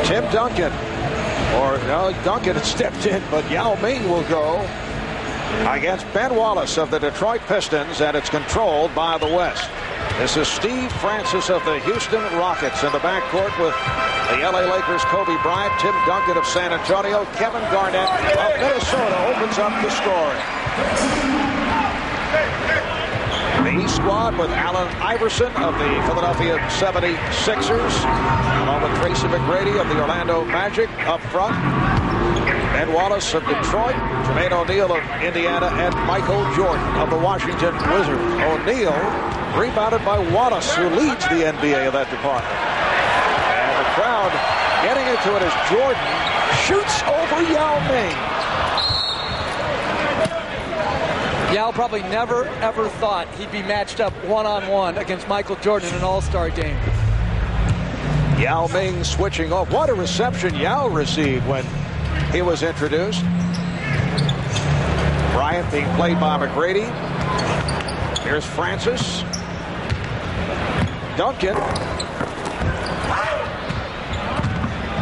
Tim Duncan. Or, no, Duncan stepped in, but Yao Ming will go against Ben Wallace of the Detroit Pistons, and it's controlled by the West. This is Steve Francis of the Houston Rockets in the backcourt with the LA Lakers' Kobe Bryant, Tim Duncan of San Antonio, Kevin Garnett of Minnesota opens up the scoring. The East squad with Allen Iverson of the Philadelphia 76ers, along with Tracy McGrady of the Orlando Magic up front. Ben Wallace of Detroit, Jermaine O'Neal of Indiana, and Michael Jordan of the Washington Wizards. O'Neal rebounded by Wallace, who leads the NBA of that department. And the crowd getting into it as Jordan shoots over Yao Ming. Yao probably never, ever thought he'd be matched up one-on-one against Michael Jordan in an all-star game. Yao Ming switching off. What a reception Yao received when he was introduced. Bryant being played by McGrady. Here's Francis. Duncan.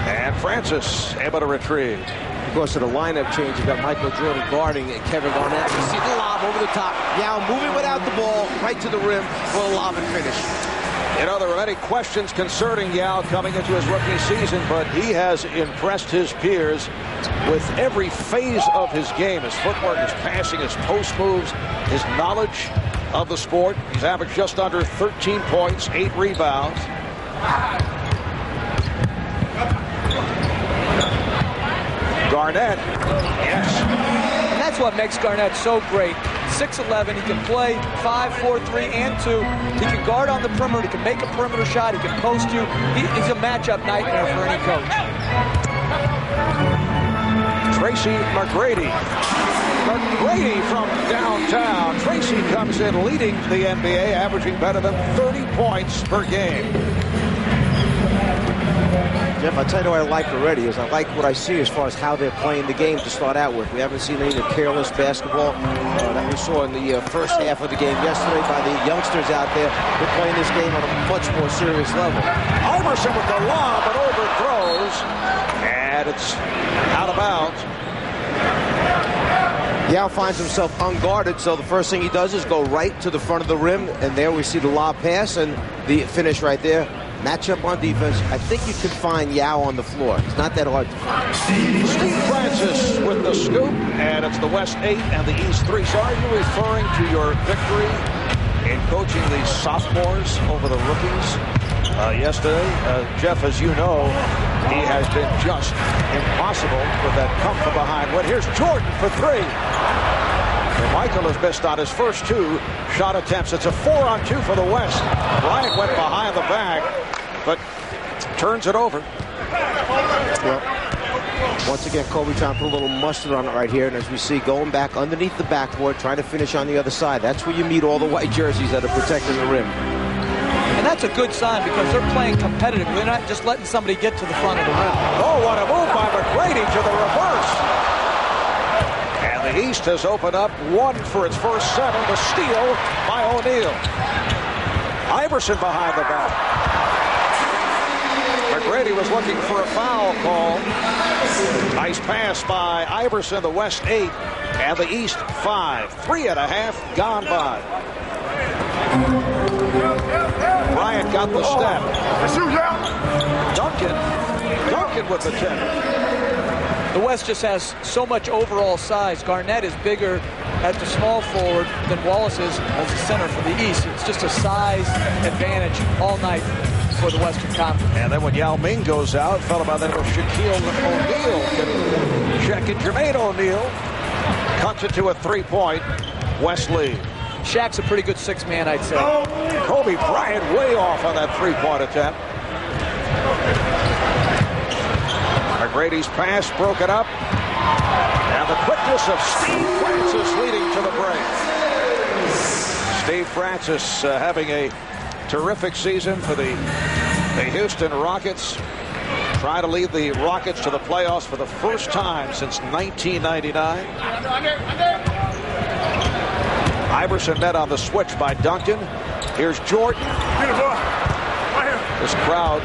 And Francis able to retrieve. Because of the lineup change, you got Michael Jordan guarding and Kevin Garnett. You see the lob over the top. Yao moving without the ball right to the rim for a lob and finish. You know, there are many questions concerning Yao coming into his rookie season, but he has impressed his peers with every phase of his game. His footwork, his passing, his post moves, his knowledge of the sport. He's averaged just under 13 points, 8 rebounds. Garnett, yes. And that's what makes Garnett so great. 6'11", he can play 5, 4, 3, and 2. He can guard on the perimeter. He can make a perimeter shot. He can post you. He's a matchup nightmare for any coach. Tracy McGrady. McGrady from downtown. Tracy comes in leading the NBA, averaging better than 30 points per game. Jeff, I'll tell you what I like already is I like what I see as far as how they're playing the game to start out with. We haven't seen any of the careless basketball that we saw in the first half of the game yesterday by the youngsters out there. They're playing this game on a much more serious level. Iverson with the lob, but overthrows, and it's out of bounds. Yao finds himself unguarded, so the first thing he does is go right to the front of the rim, and there we see the lob pass and the finish right there. Matchup on defense. I think you can find Yao on the floor. It's not that hard to find. Steve Francis with the scoop, and it's the West 8 and the East 3. So are you referring to your victory in coaching the sophomores over the rookies yesterday? Jeff, as you know, he has been just impossible with that come from behind. Well, here's Jordan for 3. And Michael has missed on his first 2 shot attempts. It's a 4-on-2 for the West. Bryant went behind the back, but turns it over. Well, once again, Kobe trying to put a little mustard on it right here. And as we see, going back underneath the backboard, trying to finish on the other side. That's where you meet all the white jerseys that are protecting the rim. And that's a good sign because they're playing competitive. They're not just letting somebody get to the front of the rim. Oh, what a move by McGrady to the reverse. The East has opened up 1 for its first 7. The steal by O'Neal. Iverson behind the back. McGrady was looking for a foul call. Nice pass by Iverson. The West 8 and the East 5. 3.5 gone by. Bryant got the step. Duncan with the 10. The West just has so much overall size. Garnett is bigger at the small forward than Wallace is as a center for the East. It's just a size advantage all night for the Western Conference. And then when Yao Ming goes out, a fellow by the name of Shaquille O'Neal can check it. Jermaine O'Neal cuts it to a 3-point West lead. Shaq's a pretty good 6-man, I'd say. Kobe Bryant way off on that 3-point attempt. McGrady's pass broken up. And the quickness of Steve Francis leading to the break. Steve Francis having a terrific season for the Houston Rockets. Trying to lead the Rockets to the playoffs for the first time since 1999. Iverson met on the switch by Duncan. Here's Jordan. This crowd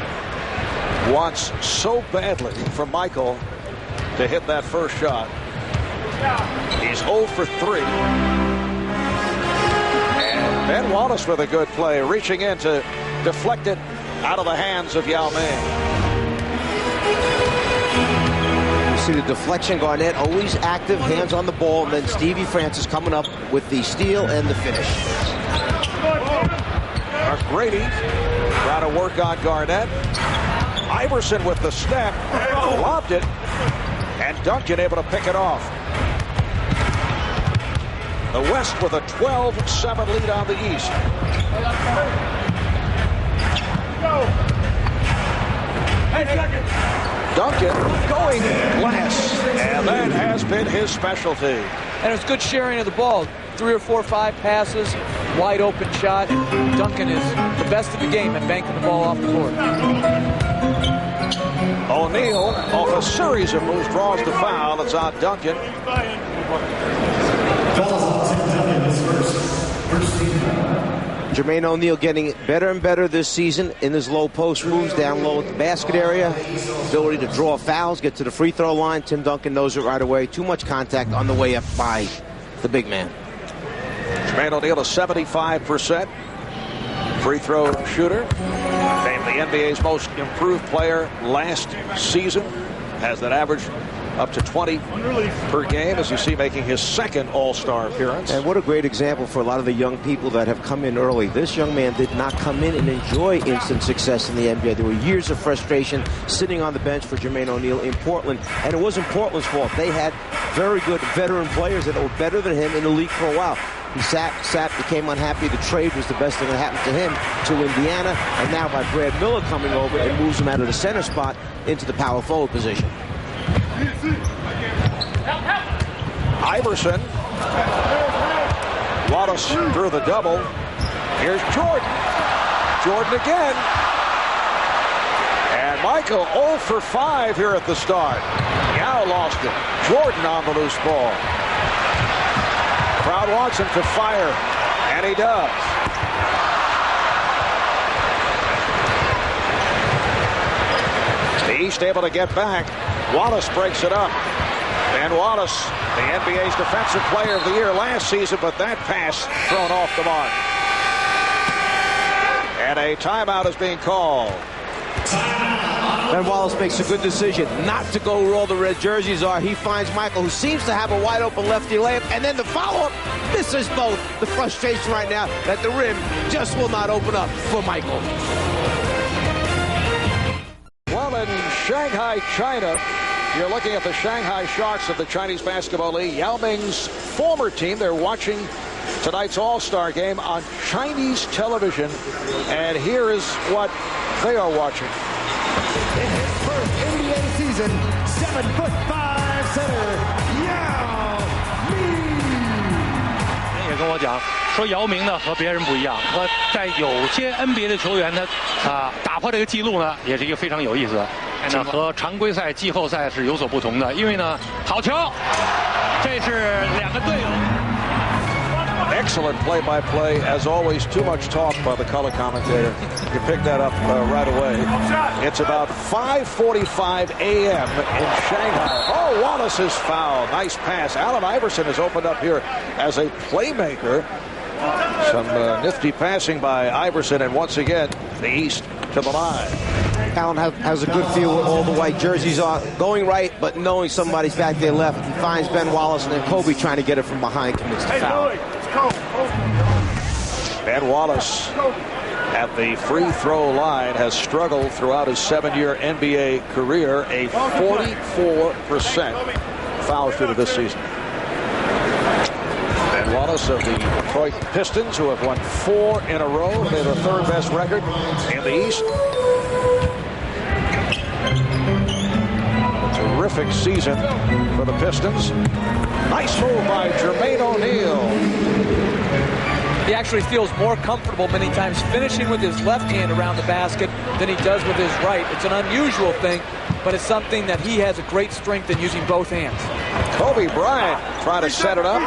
wants so badly for Michael to hit that first shot. He's 0 for 3. And Ben Wallace with a good play, reaching in to deflect it out of the hands of Yao Ming. You see the deflection, Garnett always active, hands on the ball, and then Stevie Francis coming up with the steal and the finish. Grady trying to work on Garnett. Iverson with the step, lobbed it, and Duncan able to pick it off. The West with a 12-7 lead on the East. Duncan going glass, and that has been his specialty. And it's good sharing of the ball. 3 or 4 or 5 passes, wide open shot. And Duncan is the best in the game at banking the ball off the board. O'Neal, off a series of moves, draws the foul. It's on Duncan. Jermaine O'Neal getting better and better this season in his low post moves, down low at the basket area. Ability to draw fouls, get to the free throw line. Tim Duncan knows it right away. Too much contact on the way up by the big man. Jermaine O'Neal, a 75% free throw shooter. Named the NBA's most improved player last season. Has that average up to 20 per game, as you see, making his second All-Star appearance. And what a great example for a lot of the young people that have come in early. This young man did not come in and enjoy instant success in the NBA. There were years of frustration sitting on the bench for Jermaine O'Neal in Portland, and it wasn't Portland's fault. They had very good veteran players that were better than him in the league for a while. He sat, became unhappy. The trade was the best thing that happened to him to Indiana, and now by Brad Miller coming over, it moves him out of the center spot into the power forward position. Iverson. Wallace through the double. Here's Jordan. Jordan again. And Michael 0 for 5 here at the start. Yao lost it. Jordan on the loose ball. Crowd wants him to fire, and he does. The East able to get back. Wallace breaks it up. And Wallace, the NBA's Defensive Player of the Year last season, but that pass thrown off the mark. And a timeout is being called. Ben Wallace makes a good decision not to go where all the red jerseys are. He finds Michael, who seems to have a wide open lefty layup, and then the follow-up. This is both the frustration right now that the rim just will not open up for Michael. Well, in Shanghai, China, you're looking at the Shanghai Sharks of the Chinese Basketball League. Yao Ming's former team. They're watching tonight's All-Star game on Chinese television. And here is what they are watching. In his first NBA season, 7'5" center, Yao Ming. 也跟我讲说姚明呢和别人不一样，和在有些 NBA 的球员呢打破这个记录呢，也是一个非常有意思的。那和常规赛、季后赛是有所不同的，因为呢好球，这是两个队友。 Excellent play-by-play. As always, too much talk by the color commentator. You pick that up right away. It's about 5:45 a.m. in Shanghai. Oh, Wallace is fouled. Nice pass. Allen Iverson has opened up here as a playmaker. Some nifty passing by Iverson, and once again, the East to the line. Allen has a good feel where all the white jerseys are going right, but knowing somebody's back there left. He finds Ben Wallace, and then Kobe trying to get it from behind commits the foul. Ben Wallace at the free throw line has struggled throughout his 7-year NBA career, a 44% foul shooter this season. Ben Wallace of the Detroit Pistons, who have won 4 in a row. They have the 3rd best record in the East. A terrific season for the Pistons. Nice move by Jermaine O'Neal. He actually feels more comfortable many times finishing with his left hand around the basket than he does with his right. It's an unusual thing, but it's something that he has a great strength in, using both hands. Kobe Bryant trying to set it up.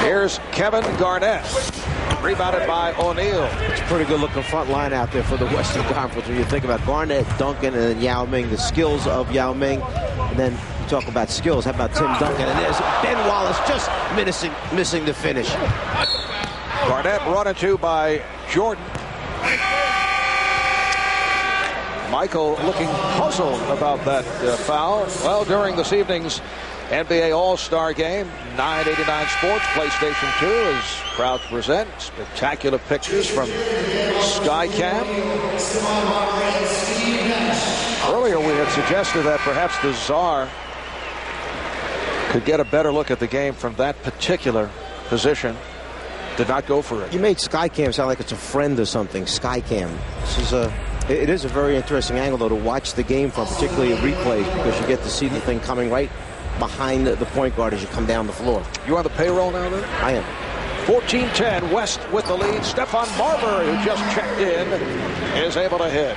Here's Kevin Garnett. Rebounded by O'Neal. It's a pretty good-looking front line out there for the Western Conference. When you think about Garnett, Duncan, and then Yao Ming, the skills of Yao Ming. And then you talk about skills. How about Tim Duncan? And there's Ben Wallace just missing the finish. Garnett run into by Jordan. Michael looking puzzled about that foul. Well, during this evening's NBA All-Star Game, 989 Sports, PlayStation 2 is proud to present spectacular pictures from Skycam. Earlier we had suggested that perhaps the Czar could get a better look at the game from that particular position. Did not go for it. You made Skycam sound like it's a friend or something. Skycam. It is a very interesting angle, though, to watch the game from, particularly replays, because you get to see the thing coming right behind the point guard as you come down the floor. You on the payroll now, then? I am. 14-10, West with the lead. Stephon Marbury, who just checked in, is able to hit.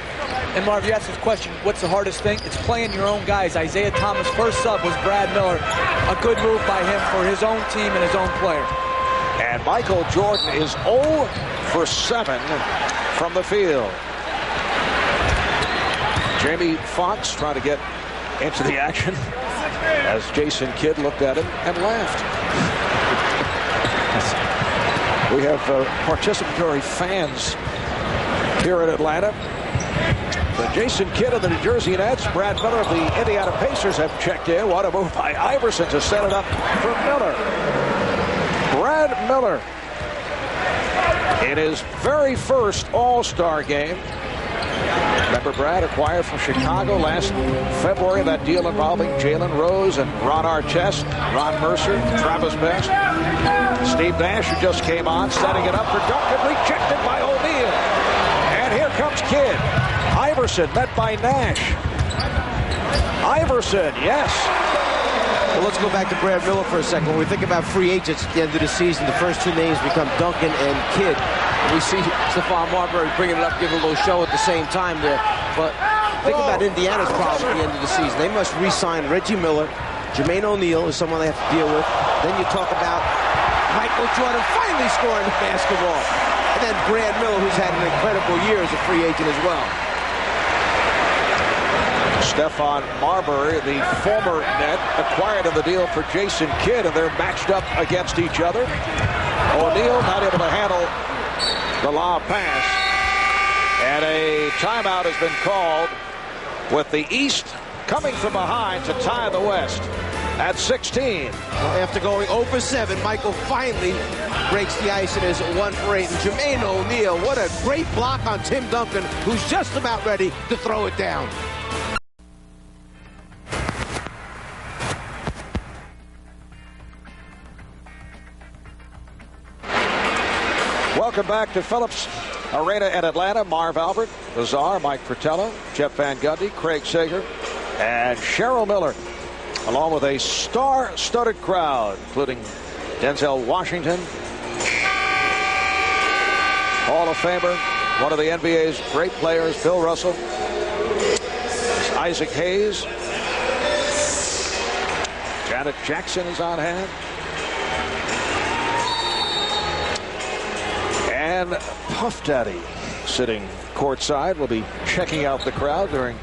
And Marv, you asked this question, what's the hardest thing? It's playing your own guys. Isaiah Thomas' first sub was Brad Miller. A good move by him for his own team and his own player. And Michael Jordan is 0 for 7 from the field. Jamie Foxx trying to get into the action as Jason Kidd looked at him and laughed. We have participatory fans here in Atlanta. But Jason Kidd of the New Jersey Nets, Brad Miller of the Indiana Pacers have checked in. What a move by Iverson to set it up for Miller. Brad Miller in his very first All-Star game. Remember, Brad acquired from Chicago last February. That deal involving Jalen Rose and Ron Artest, Ron Mercer, Travis Best. Steve Nash, who just came on, setting it up for Duncan, rejected by O'Neal. And here comes Kidd. Iverson met by Nash. Iverson, yes. Well, let's go back to Brad Miller for a second. When we think about free agents at the end of the season, the first two names become Duncan and Kidd. We see Stephon Marbury bringing it up, giving a little show at the same time there. But think about Indiana's problem at the end of the season. They must re-sign Reggie Miller. Jermaine O'Neal is someone they have to deal with. Then you talk about Michael Jordan finally scoring the basketball. And then Brad Miller, who's had an incredible year as a free agent as well. Stephon Marbury, the former Net, acquired in the deal for Jason Kidd, and they're matched up against each other. O'Neal not able to handle the lob pass. And a timeout has been called with the East coming from behind to tie the West at 16. Well, after going 0 for 7, Michael finally breaks the ice and is 1 for 8. And Jermaine O'Neal, what a great block on Tim Duncan, who's just about ready to throw it down. Welcome back to Phillips Arena in Atlanta. Marv Albert, the Czar, Mike Fratello, Jeff Van Gundy, Craig Sager, and Cheryl Miller, along with a star-studded crowd, including Denzel Washington, Hall of Famer, one of the NBA's great players, Bill Russell, Isaac Hayes, Janet Jackson is on hand. And Puff Daddy sitting courtside will be checking out the crowd during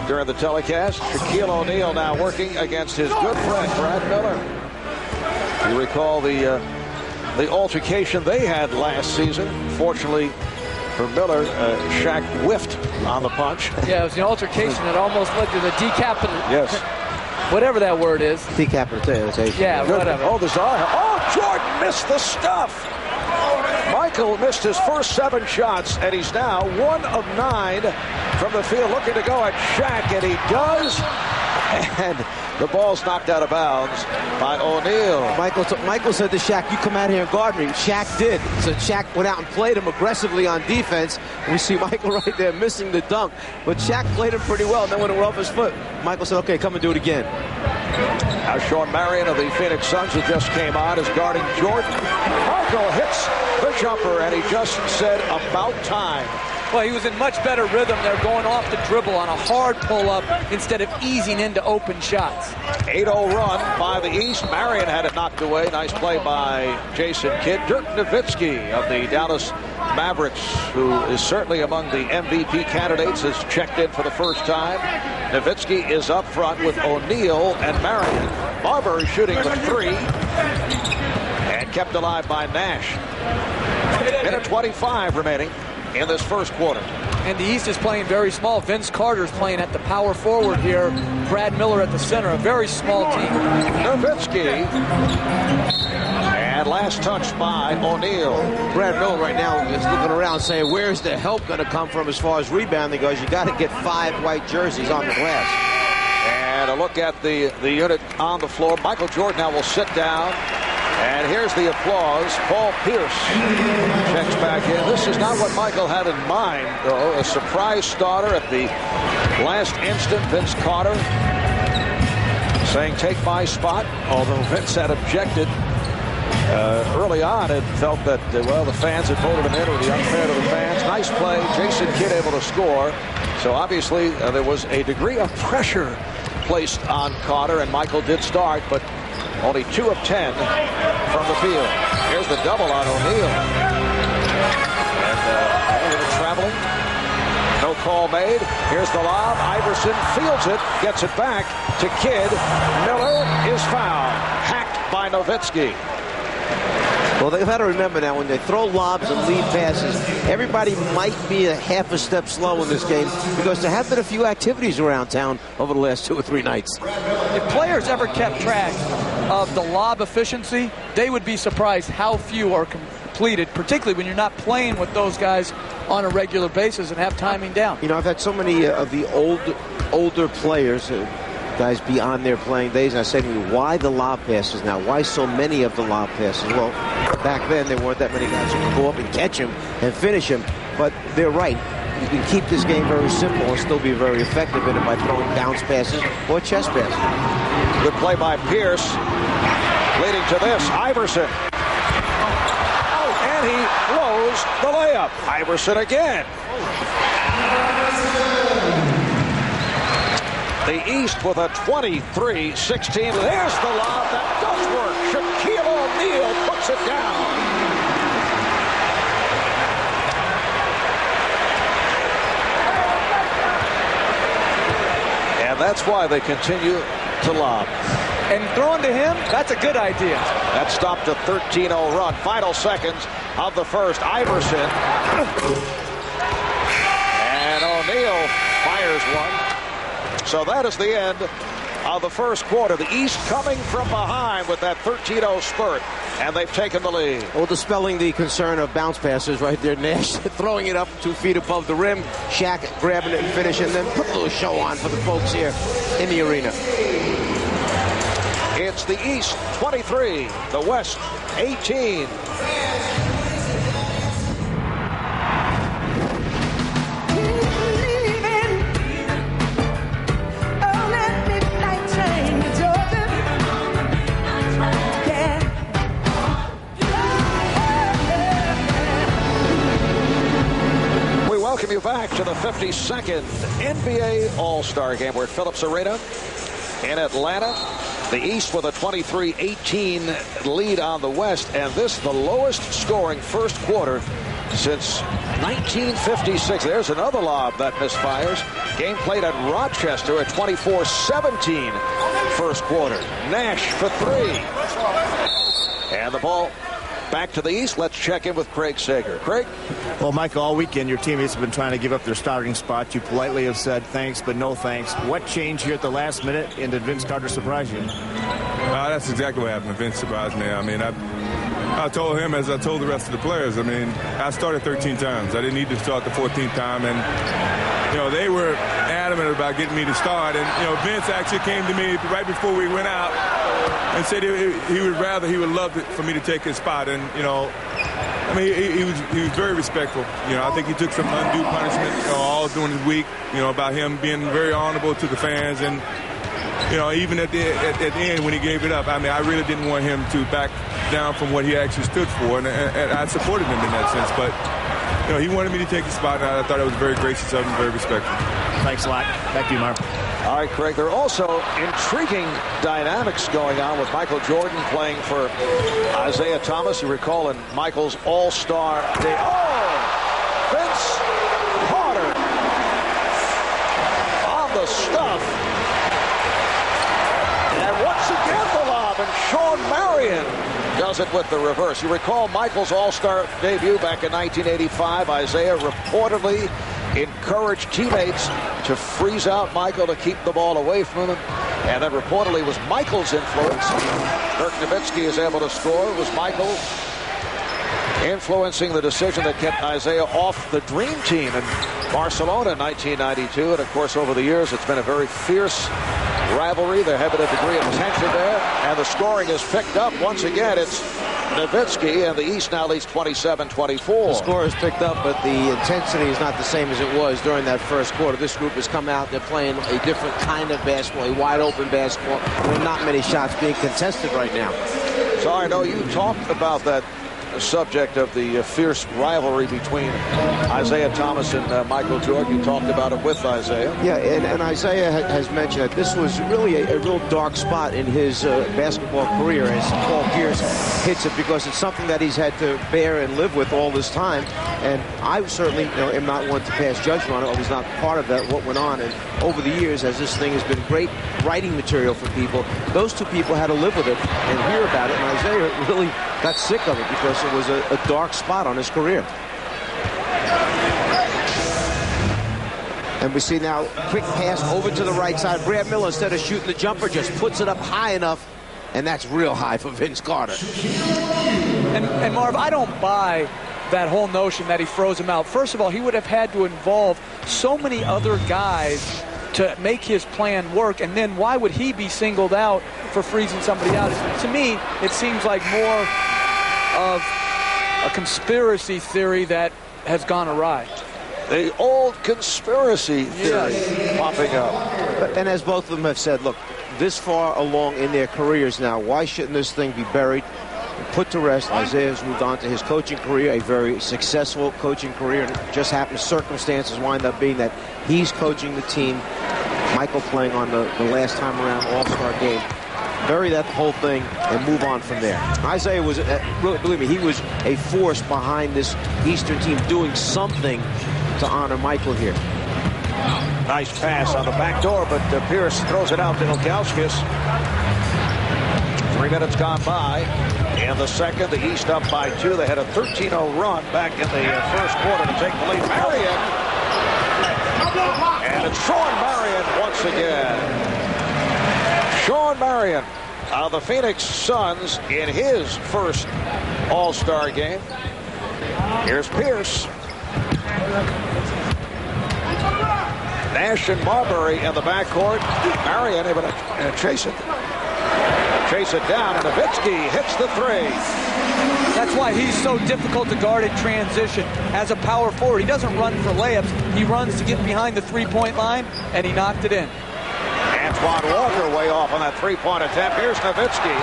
the telecast. Shaquille O'Neal now working against his good friend Brad Miller. You recall the altercation they had last season. Fortunately for Miller, Shaq whiffed on the punch. Yeah, it was an altercation that almost led to the decapitation. Yes. Whatever that word is. Decapitation. Yeah, whatever. Oh, the Czar. Oh, Jordan missed the stuff. Michael missed his first 7 shots, and he's now 1 of 9 from the field, looking to go at Shaq, and he does. And the ball's knocked out of bounds by O'Neal. Michael said to Shaq, "You come out here and guard me." Shaq did. So Shaq went out and played him aggressively on defense. We see Michael right there missing the dunk. But Shaq played him pretty well. And then when it went off his foot, Michael said, "Okay, come and do it again." Now Sean Marion of the Phoenix Suns, who just came on, is guarding Jordan. Michael hits the jumper, and he just said, "About time." Well, he was in much better rhythm there, going off the dribble on a hard pull-up instead of easing into open shots. 8-0 run by the East. Marion had it knocked away. Nice play by Jason Kidd. Dirk Nowitzki of the Dallas Mavericks, who is certainly among the MVP candidates, has checked in for the first time. Nowitzki is up front with O'Neal and Marion. Barber shooting the three and kept alive by Nash. Minute 25 remaining in this first quarter. And the East is playing very small. Vince Carter's playing at the power forward here. Brad Miller at the center. A very small team. Nowitzki. And last touch by O'Neal. Brad Miller right now is looking around saying, where's the help going to come from as far as rebounding goes? You got to get 5 white jerseys on the glass. And a look at the unit on the floor. Michael Jordan now will sit down. And here's the applause. Paul Pierce checks back in. This is not what Michael had in mind, though. A surprise starter at the last instant. Vince Carter saying, take my spot. Although Vince had objected early on and felt that, well, the fans had voted him in. It would be unfair to the fans. Nice play. Jason Kidd able to score. So obviously there was a degree of pressure placed on Carter, and Michael did start, but only 2 of 10 from the field. Here's the double on O'Neal. And a little traveling. No call made. Here's the lob. Iverson fields it, gets it back to Kidd. Miller is fouled. Hacked by Nowitzki. Well, they've got to remember now, when they throw lobs and lead passes, everybody might be a half a step slow in this game because there have been a few activities around town over the last 2 or 3 nights. If players ever kept track of the lob efficiency, they would be surprised how few are completed, particularly when you're not playing with those guys on a regular basis and have timing down. You know, I've had so many of the older players, guys beyond their playing days, and I say to me, why the lob passes now? Why so many of the lob passes? Well, back then there weren't that many guys who could go up and catch him and finish him. But they're right. You can keep this game very simple and still be very effective in it by throwing bounce passes or chest passes. Good play by Pierce, leading to this. Iverson. And he blows the layup. Iverson again. The East with a 23-16. There's the lob that does work. Shaquille O'Neal puts it down. And that's why they continue to lob. And throwing to him, that's a good idea. That stopped a 13-0 run. Final seconds of the first. Iverson. And O'Neal fires one. So that is the end of the first quarter. The East coming from behind with that 13-0 spurt, and they've taken the lead. Well, dispelling the concern of bounce passes right there. Nash throwing it up 2 feet above the rim. Shaq grabbing it and finishing, then put a little show on for the folks here in the arena. It's the East 23, the West 18. Welcome you back to the 52nd NBA All-Star Game. We're at Phillips Arena in Atlanta. The East with a 23-18 lead on the West, and this the lowest scoring first quarter since 1956. There's another lob that misfires. Game played at Rochester at 24-17 first quarter. Nash for 3. And the ball back to the East. Let's check in with Craig Sager. Craig? Well, Michael, all weekend your teammates have been trying to give up their starting spot. You politely have said thanks, but no thanks. What changed here at the last minute, and did Vince Carter surprise you? That's exactly what happened. Vince surprised me. I mean, I told him, as I told the rest of the players, I mean, I started 13 times. I didn't need to start the 14th time, and, you know, they were adamant about getting me to start. And, you know, Vince actually came to me right before we went out and said he would love for me to take his spot. And, you know, I mean, he was very respectful. You know, I think he took some undue punishment, you know, all during the week, you know, about him being very honorable to the fans. And, you know, even at the end when he gave it up, I mean, I really didn't want him to back down from what he actually stood for. And I supported him in that sense. But he wanted me to take the spot, and I thought it was very gracious of him, very respectful. Thanks a lot. Back to you, Marv. All right, Craig, there are also intriguing dynamics going on with Michael Jordan playing for Isaiah Thomas. You recall in Michael's All-Star Day. Oh! Vince Carter on the stuff. And once again the lob, and Sean Marion does it with the reverse. You recall Michael's All-Star debut back in 1985. Isaiah reportedly encouraged teammates to freeze out Michael to keep the ball away from him. And then reportedly it was Michael's influence. Dirk Nowitzki is able to score. It was Michael influencing the decision that kept Isaiah off the Dream Team in Barcelona in 1992. And of course, over the years, it's been a very fierce rivalry. There has been a degree of tension there. And the scoring is picked up. Once again, it's Nowitzki, and the East now leads 27-24. The score is picked up, but the intensity is not the same as it was during that first quarter. This group has come out, they're playing a different kind of basketball, a wide-open basketball. There are not many shots being contested right now. So I know you talked about that subject of the fierce rivalry between Isaiah Thomas and Michael Jordan. You talked about it with Isaiah. Yeah, and Isaiah has mentioned that this was really a real dark spot in his basketball career as Paul Pierce hits it, because it's something that he's had to bear and live with all this time. And I certainly am not one to pass judgment on it. I was not part of that, what went on. And over the years, as this thing has been great writing material for people, those two people had to live with it and hear about it. And Isaiah really got sick of it because it was a dark spot on his career. And we see now quick pass over to the right side. Brad Miller, instead of shooting the jumper, just puts it up high enough, and that's real high for Vince Carter. And Marv, I don't buy that whole notion that he froze him out. First of all, he would have had to involve so many other guys to make his plan work, and then why would he be singled out for freezing somebody out? To me, it seems like more of a conspiracy theory that has gone awry. The old conspiracy theory popping up. And as both of them have said, look, this far along in their careers now, why shouldn't this thing be buried and put to rest? Isaiah's moved on to his coaching career, a very successful coaching career, and it just happens circumstances wind up being that he's coaching the team, Michael playing on the last time around All-Star game. Bury that whole thing and move on from there. Isaiah was, believe me, he was a force behind this Eastern team doing something to honor Michael here. Nice pass on the back door, but Pierce throws it out to Ilgauskas. 3 minutes gone by. In the second, the East up by 2. They had a 13-0 run back in the first quarter to take the lead. Marion. And it's Sean Marion once again. Sean Marion of the Phoenix Suns in his first All-Star game. Here's Pierce. Nash and Marbury in the backcourt. Marion able to chase it. Chase it down, and Nowitzki hits the three. That's why he's so difficult to guard in transition. As a power forward, he doesn't run for layups. He runs to get behind the three-point line, and he knocked it in. Antoine Walker way off on that three-point attempt. Here's Nowitzki.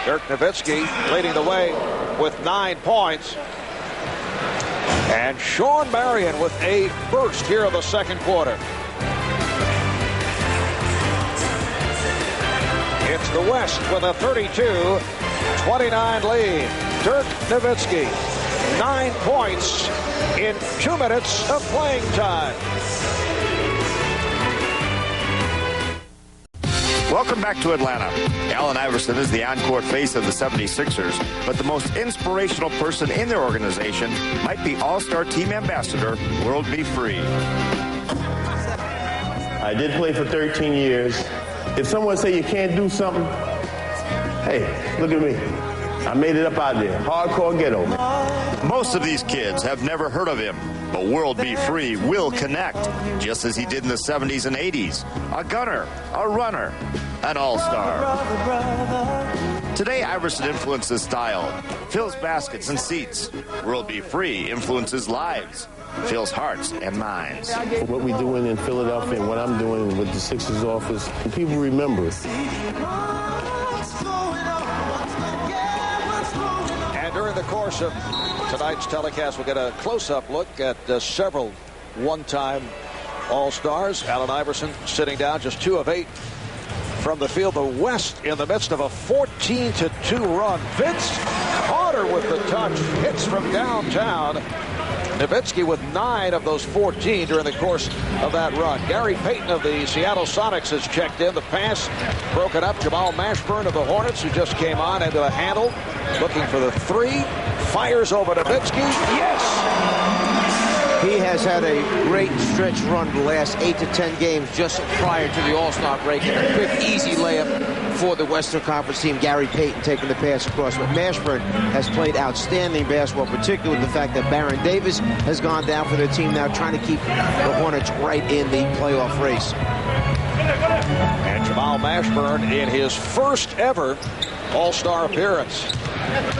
Dirk Nowitzki leading the way with 9 points. And Sean Marion with a burst here in the second quarter. It's the West with a 32-29 lead. Dirk Nowitzki, 9 points in 2 minutes of playing time. Welcome back to Atlanta. Allen Iverson is the on-court face of the 76ers, but the most inspirational person in their organization might be All-Star Team Ambassador, World B. Free. I did play for 13 years. If someone say you can't do something, hey, look at me. I made it up out there. Hardcore ghetto. Most of these kids have never heard of him, but World B. Free will connect, just as he did in the 70s and 80s. A gunner, a runner, an all-star. Today, Iverson influences style, fills baskets and seats. World B. Free influences lives, fills hearts and minds. What we're doing in Philadelphia and what I'm doing with the Sixers office, people remember. course of tonight's telecast, we'll get a close-up look at several one-time All-Stars. Allen Iverson sitting down, just 2 of 8 from the field. The West in the midst of a 14-2 run. Vince Carter with the touch. Hits from downtown. Nowitzki with 9 of those 14 during the course of that run. Gary Payton of the Seattle Sonics has checked in. The pass broken up. Jamal Mashburn of the Hornets, who just came on into the handle, looking for the 3. Fires over Nowitzki. Yes! He has had a great stretch run the last 8 to 10 games just prior to the All-Star break. And a quick, easy layup for the Western Conference team. Gary Payton taking the pass across. But Mashburn has played outstanding basketball, particularly with the fact that Baron Davis has gone down for their team now, trying to keep the Hornets right in the playoff race. And Jamal Mashburn in his first ever All-Star appearance.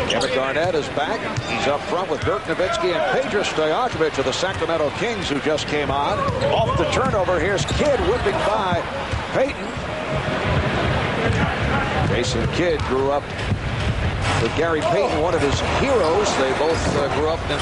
Kevin Garnett is back. He's up front with Dirk Nowitzki and Peja Stojakovic of the Sacramento Kings, who just came on. Off the turnover, here's Kidd whipping by Payton. Jason Kidd grew up with Gary Payton, one of his heroes. They both grew up in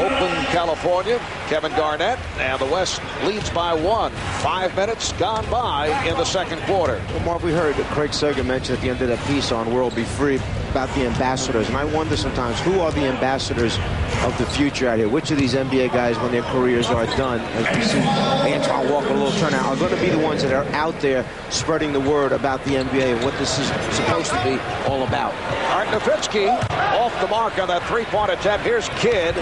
Oakland, California. Kevin Garnett, and the West leads by 1. 5 minutes gone by in the second quarter. Well, Mark, we heard Craig Sager mention at the end of that piece on World Be Free about the ambassadors, and I wonder sometimes, who are the ambassadors of the future out here? Which of these NBA guys, when their careers are done, as we see Antoine Walker, a little turnout, are going to be the ones that are out there spreading the word about the NBA and what this is supposed to be all about? All right, Nowitzki off the mark on that 3-point attempt. Here's Kidd.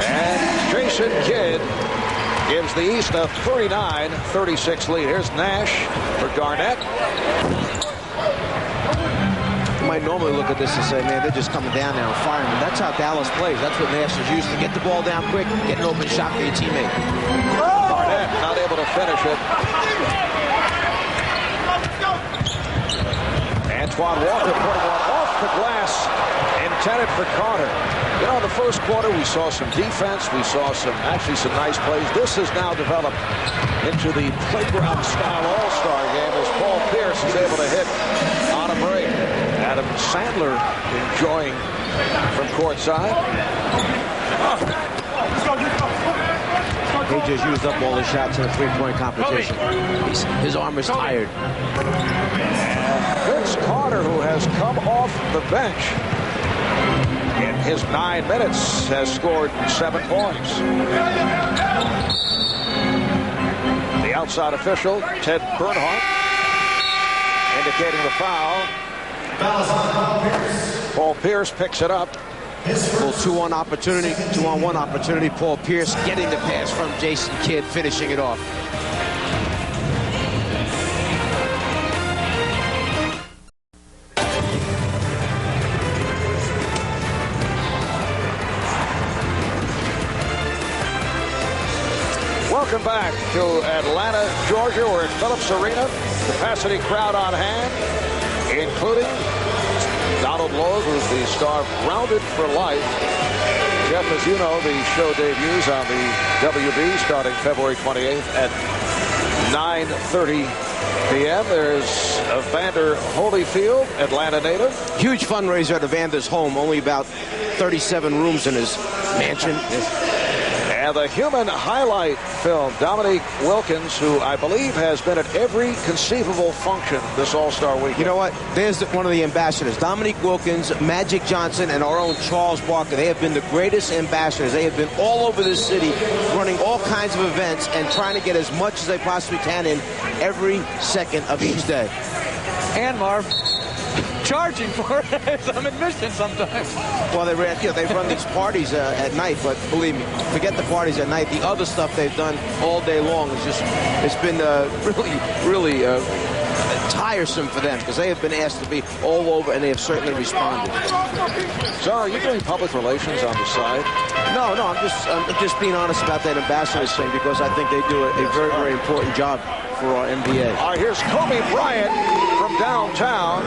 And Jason Kidd gives the East a 39-36 lead. Here's Nash for Garnett. You might normally look at this and say, man, they're just coming down now and firing them. That's how Dallas plays. That's what Nash is used to. Get the ball down quick, get an open shot for your teammate. Garnett not able to finish it. Antoine Walker putting one off the glass, intended for Carter. You know, in the first quarter, we saw some defense. We saw some nice plays. This has now developed into the playground-style all-star game as Paul Pierce is able to hit on a break. Adam Sandler enjoying from courtside. He just used up all his shots in a 3-point competition. His arm is tired. Vince Carter, who has come off the bench in his 9 minutes, has scored 7 points. The outside official, Ted Bernhardt, indicating the foul. Paul Pierce picks it up. Little 2-on-1 opportunity. Paul Pierce getting the pass from Jason Kidd, finishing it off. Welcome back to Atlanta, Georgia. We're at Phillips Arena. Capacity crowd on hand, including Donald Logue, who's the star of Grounded for Life. Jeff, as you know, the show debuts on the WB starting February 28th at 9:30 p.m. There's Evander Holyfield, Atlanta native. Huge fundraiser at Evander's home. Only about 37 rooms in his mansion. And the human highlight film, Dominique Wilkins, who I believe has been at every conceivable function this All-Star weekend. You know what? There's one of the ambassadors. Dominique Wilkins, Magic Johnson, and our own Charles Barkley. They have been the greatest ambassadors. They have been all over this city running all kinds of events and trying to get as much as they possibly can in every second of each day. And Marv, charging for it. Some admission sometimes. Well, they run these parties at night, but believe me, forget the parties at night. The other stuff they've done all day long it's been really tiresome for them, because they have been asked to be all over, and they have certainly responded. So, are you doing public relations on the side? No, I'm just being honest about that ambassadors thing, because I think they do a very, very important job for our NBA. All right, here's Kobe Bryant from downtown.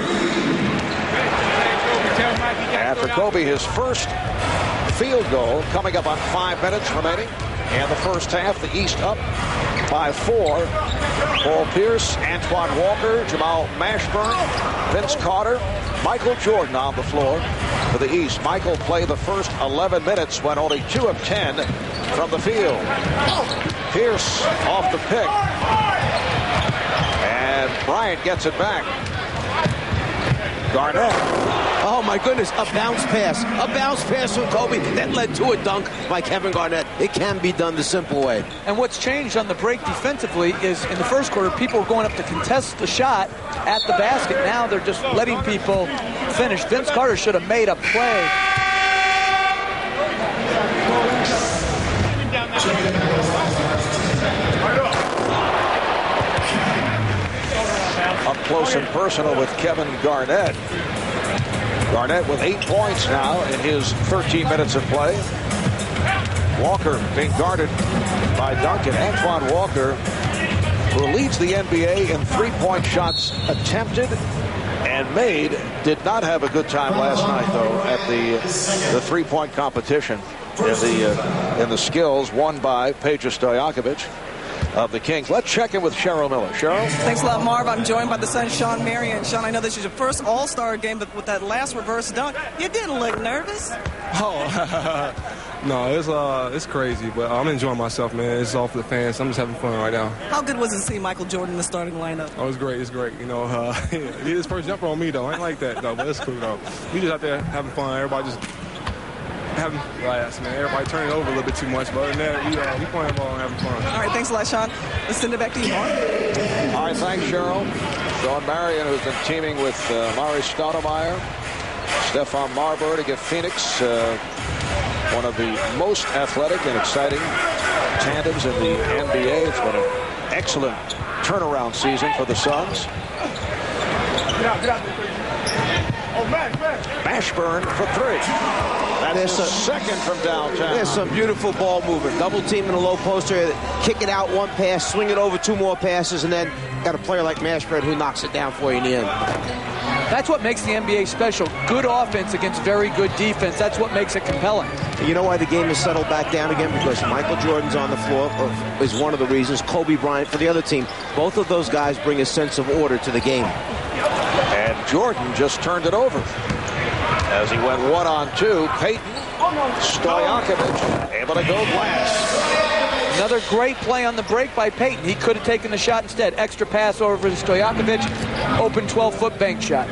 After Kobe, his first field goal coming up on 5 minutes remaining. And the first half, the East up by 4. Paul Pierce, Antoine Walker, Jamal Mashburn, Vince Carter, Michael Jordan on the floor. for the East. Michael played the first 11 minutes, went only 2 of 10 from the field. Pierce off the pick. And Bryant gets it back. Garnett. Oh, my goodness, a bounce pass. A bounce pass from Kobe that led to a dunk by Kevin Garnett. It can be done the simple way. And what's changed on the break defensively is in the first quarter, people were going up to contest the shot at the basket. Now they're just letting people finish. Vince Carter should have made a play. Up close and personal with Kevin Garnett. Garnett with 8 points now in his 13 minutes of play. Walker being guarded by Duncan. Antoine Walker, who leads the NBA in three-point shots attempted and made, did not have a good time last night, though, at the three-point competition in the skills won by Peja Stojakovic of the Kings. Let's check in with Cheryl Miller. Cheryl? Thanks a lot, Marv. I'm joined by the son, Sean Marion. Sean, I know this is your first All-Star game, but with that last reverse dunk, you didn't look nervous. Oh, no, it's crazy, but I'm enjoying myself, man. It's all for the fans. I'm just having fun right now. How good was it to see Michael Jordan in the starting lineup? Oh, it's great. It's great. You know, he did his first jumper on me, though. I ain't like that, though, but it's cool, though. We just out there having fun. Everybody just having blast, man. Everybody turning over a little bit too much, but other than that, we playing ball and having fun. All right, thanks a lot, Sean. Let's send it back to you, Mark. All right, thanks, Cheryl. Sean Marion, who's been teaming with Mari Stoudemire, Stephon Marbury to give Phoenix one of the most athletic and exciting tandems in the NBA. It's been an excellent turnaround season for the Suns. Mashburn for three. That's his second from downtown. There's some beautiful ball movement. Double team in the low poster, kick it out one pass, swing it over 2 more passes, and then got a player like Mashburn who knocks it down for you in the end. That's what makes the NBA special. Good offense against very good defense. That's what makes it compelling. You know why the game has settled back down again? Because Michael Jordan's on the floor is one of the reasons. Kobe Bryant for the other team. Both of those guys bring a sense of order to the game. And Jordan just turned it over as he went 1-on-2. Peyton Stojakovic able to go glass. Another great play on the break by Peyton. He could have taken the shot instead. Extra pass over to Stojakovic. Open 12-foot bank shot.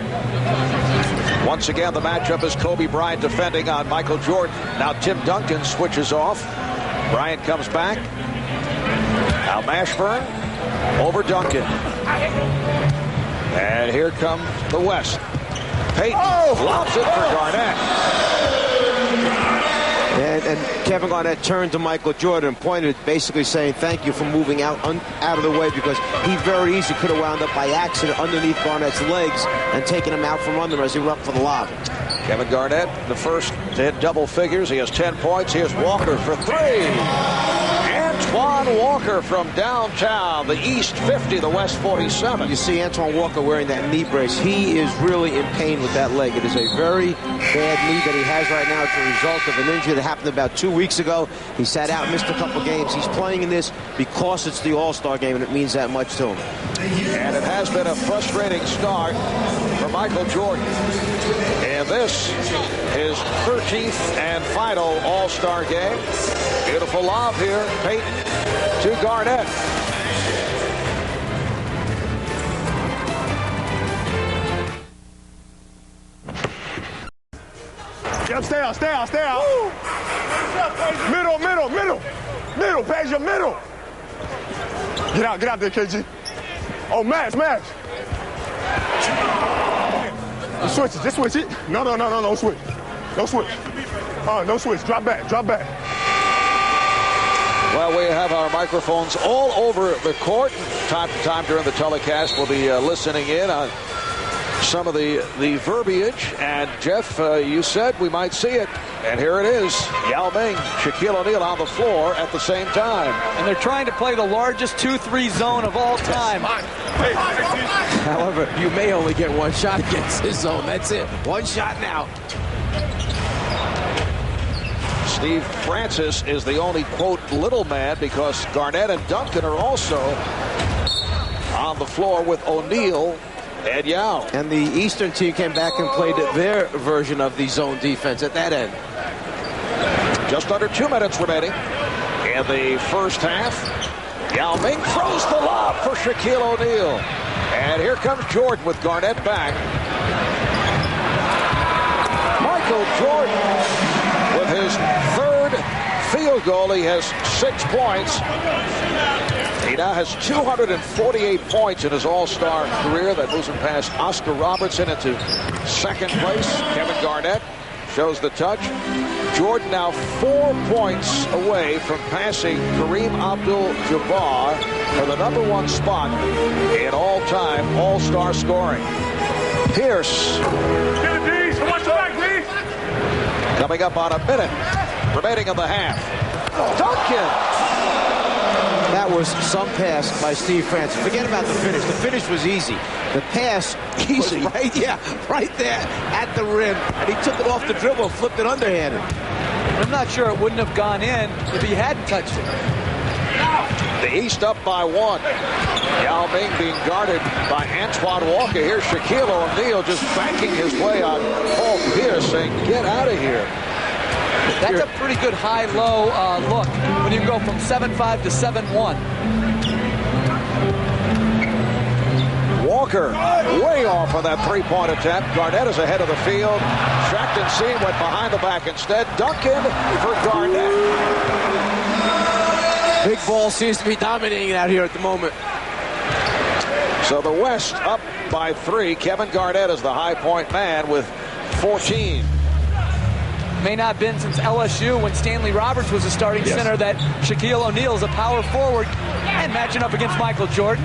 Once again, the matchup is Kobe Bryant defending on Michael Jordan. Now Tim Duncan switches off. Bryant comes back. Now Mashburn over Duncan. And here comes the West. Peyton lobs it for Garnett. And Kevin Garnett turned to Michael Jordan and pointed, basically saying thank you for moving out of the way, because he very easily could have wound up by accident underneath Garnett's legs and taken him out from under him as he went up for the lob. Kevin Garnett, the first to hit double figures. He has 10 points. Here's Walker for three. Antoine Walker from downtown. The East 50, the West 47. You see Antoine Walker wearing that knee brace. He is really in pain with that leg. It is a very bad knee that he has right now. It's a result of an injury that happened about 2 weeks ago. He sat out, missed a couple games. He's playing in this because it's the All-Star game, and it means that much to him. And it has been a frustrating start for Michael Jordan. And this is 13th and final All-Star game. Beautiful lob here. Peyton to Garnett. Yep, stay out. Woo. Middle, Peja, middle. Get out there, KG. Oh, mash. Just switch it. No, switch. No switch. No switch, drop back. Well, we have our microphones all over the court. Time to time during the telecast, we'll be listening in on some of the verbiage. And, Jeff, you said we might see it. And here it is. Yao Ming, Shaquille O'Neal on the floor at the same time. And they're trying to play the largest 2-3 zone of all time. However, you may only get one shot against this zone. That's it. One shot now. Steve Francis is the only, quote, little man, because Garnett and Duncan are also on the floor with O'Neal Ed Yao. And the Eastern team came back and played their version of the zone defense at that end. Just under 2 minutes remaining in the first half. Yao Ming throws the lob for Shaquille O'Neal. And here comes Jordan with Garnett back. Michael Jordan with his third field goal. He has 6 points. He now has 248 points in his all-star career. That moves him past Oscar Robertson into second place. Kevin Garnett shows the touch. Jordan now 4 points away from passing Kareem Abdul-Jabbar for the #1 spot in all-time all-star scoring. Pierce. Coming up on a minute remaining in the half. Duncan. That was some pass by Steve Francis. Forget about the finish. The finish was easy. The pass easy. Right there at the rim. And he took it off the dribble and flipped it underhanded. I'm not sure it wouldn't have gone in if he hadn't touched it. The East up by 1. Yao Ming being guarded by Antoine Walker. Here's Shaquille O'Neal just backing his way on Paul Pierce, saying, get out of here. That's a pretty good high-low look when you can go from 7-5 to 7-1. Walker way off on that three-point attempt. Garnett is ahead of the field. Shackton Seen went behind the back instead. Duncan for Garnett. Big ball seems to be dominating out here at the moment. So the West up by 3. Kevin Garnett is the high-point man with 14. May not have been since LSU when Stanley Roberts was a starting center that Shaquille O'Neal is a power forward and matching up against Michael Jordan.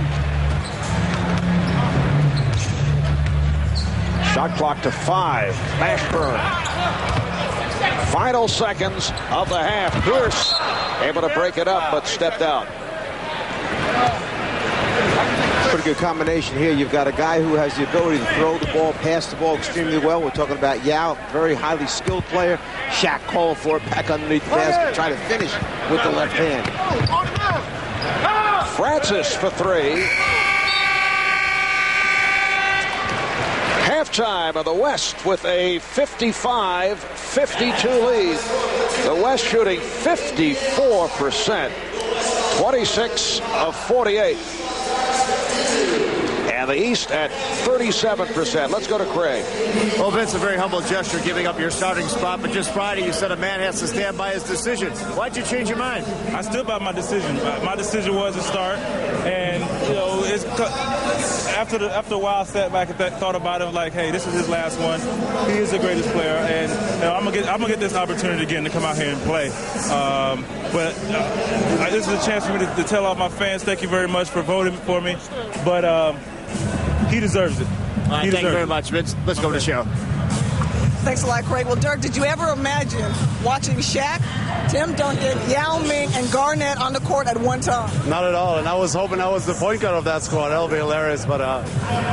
Shot clock to 5. Mashburn. Final seconds of the half. Pierce able to break it up but stepped out. Pretty good combination here. You've got a guy who has the ability to throw the ball, pass the ball extremely well. We're talking about Yao, very highly skilled player. Shaq calling for it back underneath the basket, trying to finish with the left hand. Francis for 3. Halftime of the West with a 55-52 lead. The West shooting 54%, 26 of 48. And the East at 37%. Let's go to Craig. Well, Vince, a very humble gesture giving up your starting spot, but just Friday you said a man has to stand by his decision. Why'd you change your mind? I stood by my decision. My decision was to start, and it's after a while I sat back and thought about it, like, hey, this is his last one. He is the greatest player, and I'm gonna get this opportunity again to come out here and play. But this is a chance for me to tell all my fans, thank you very much for voting for me. But he deserves it. Thank you very much, Vince. Let's go to the show. Thanks a lot, Craig. Well, Dirk, did you ever imagine watching Shaq, Tim Duncan, Yao Ming, and Garnett on the court at one time? Not at all. And I was hoping I was the point guard of that squad. That'll be hilarious. But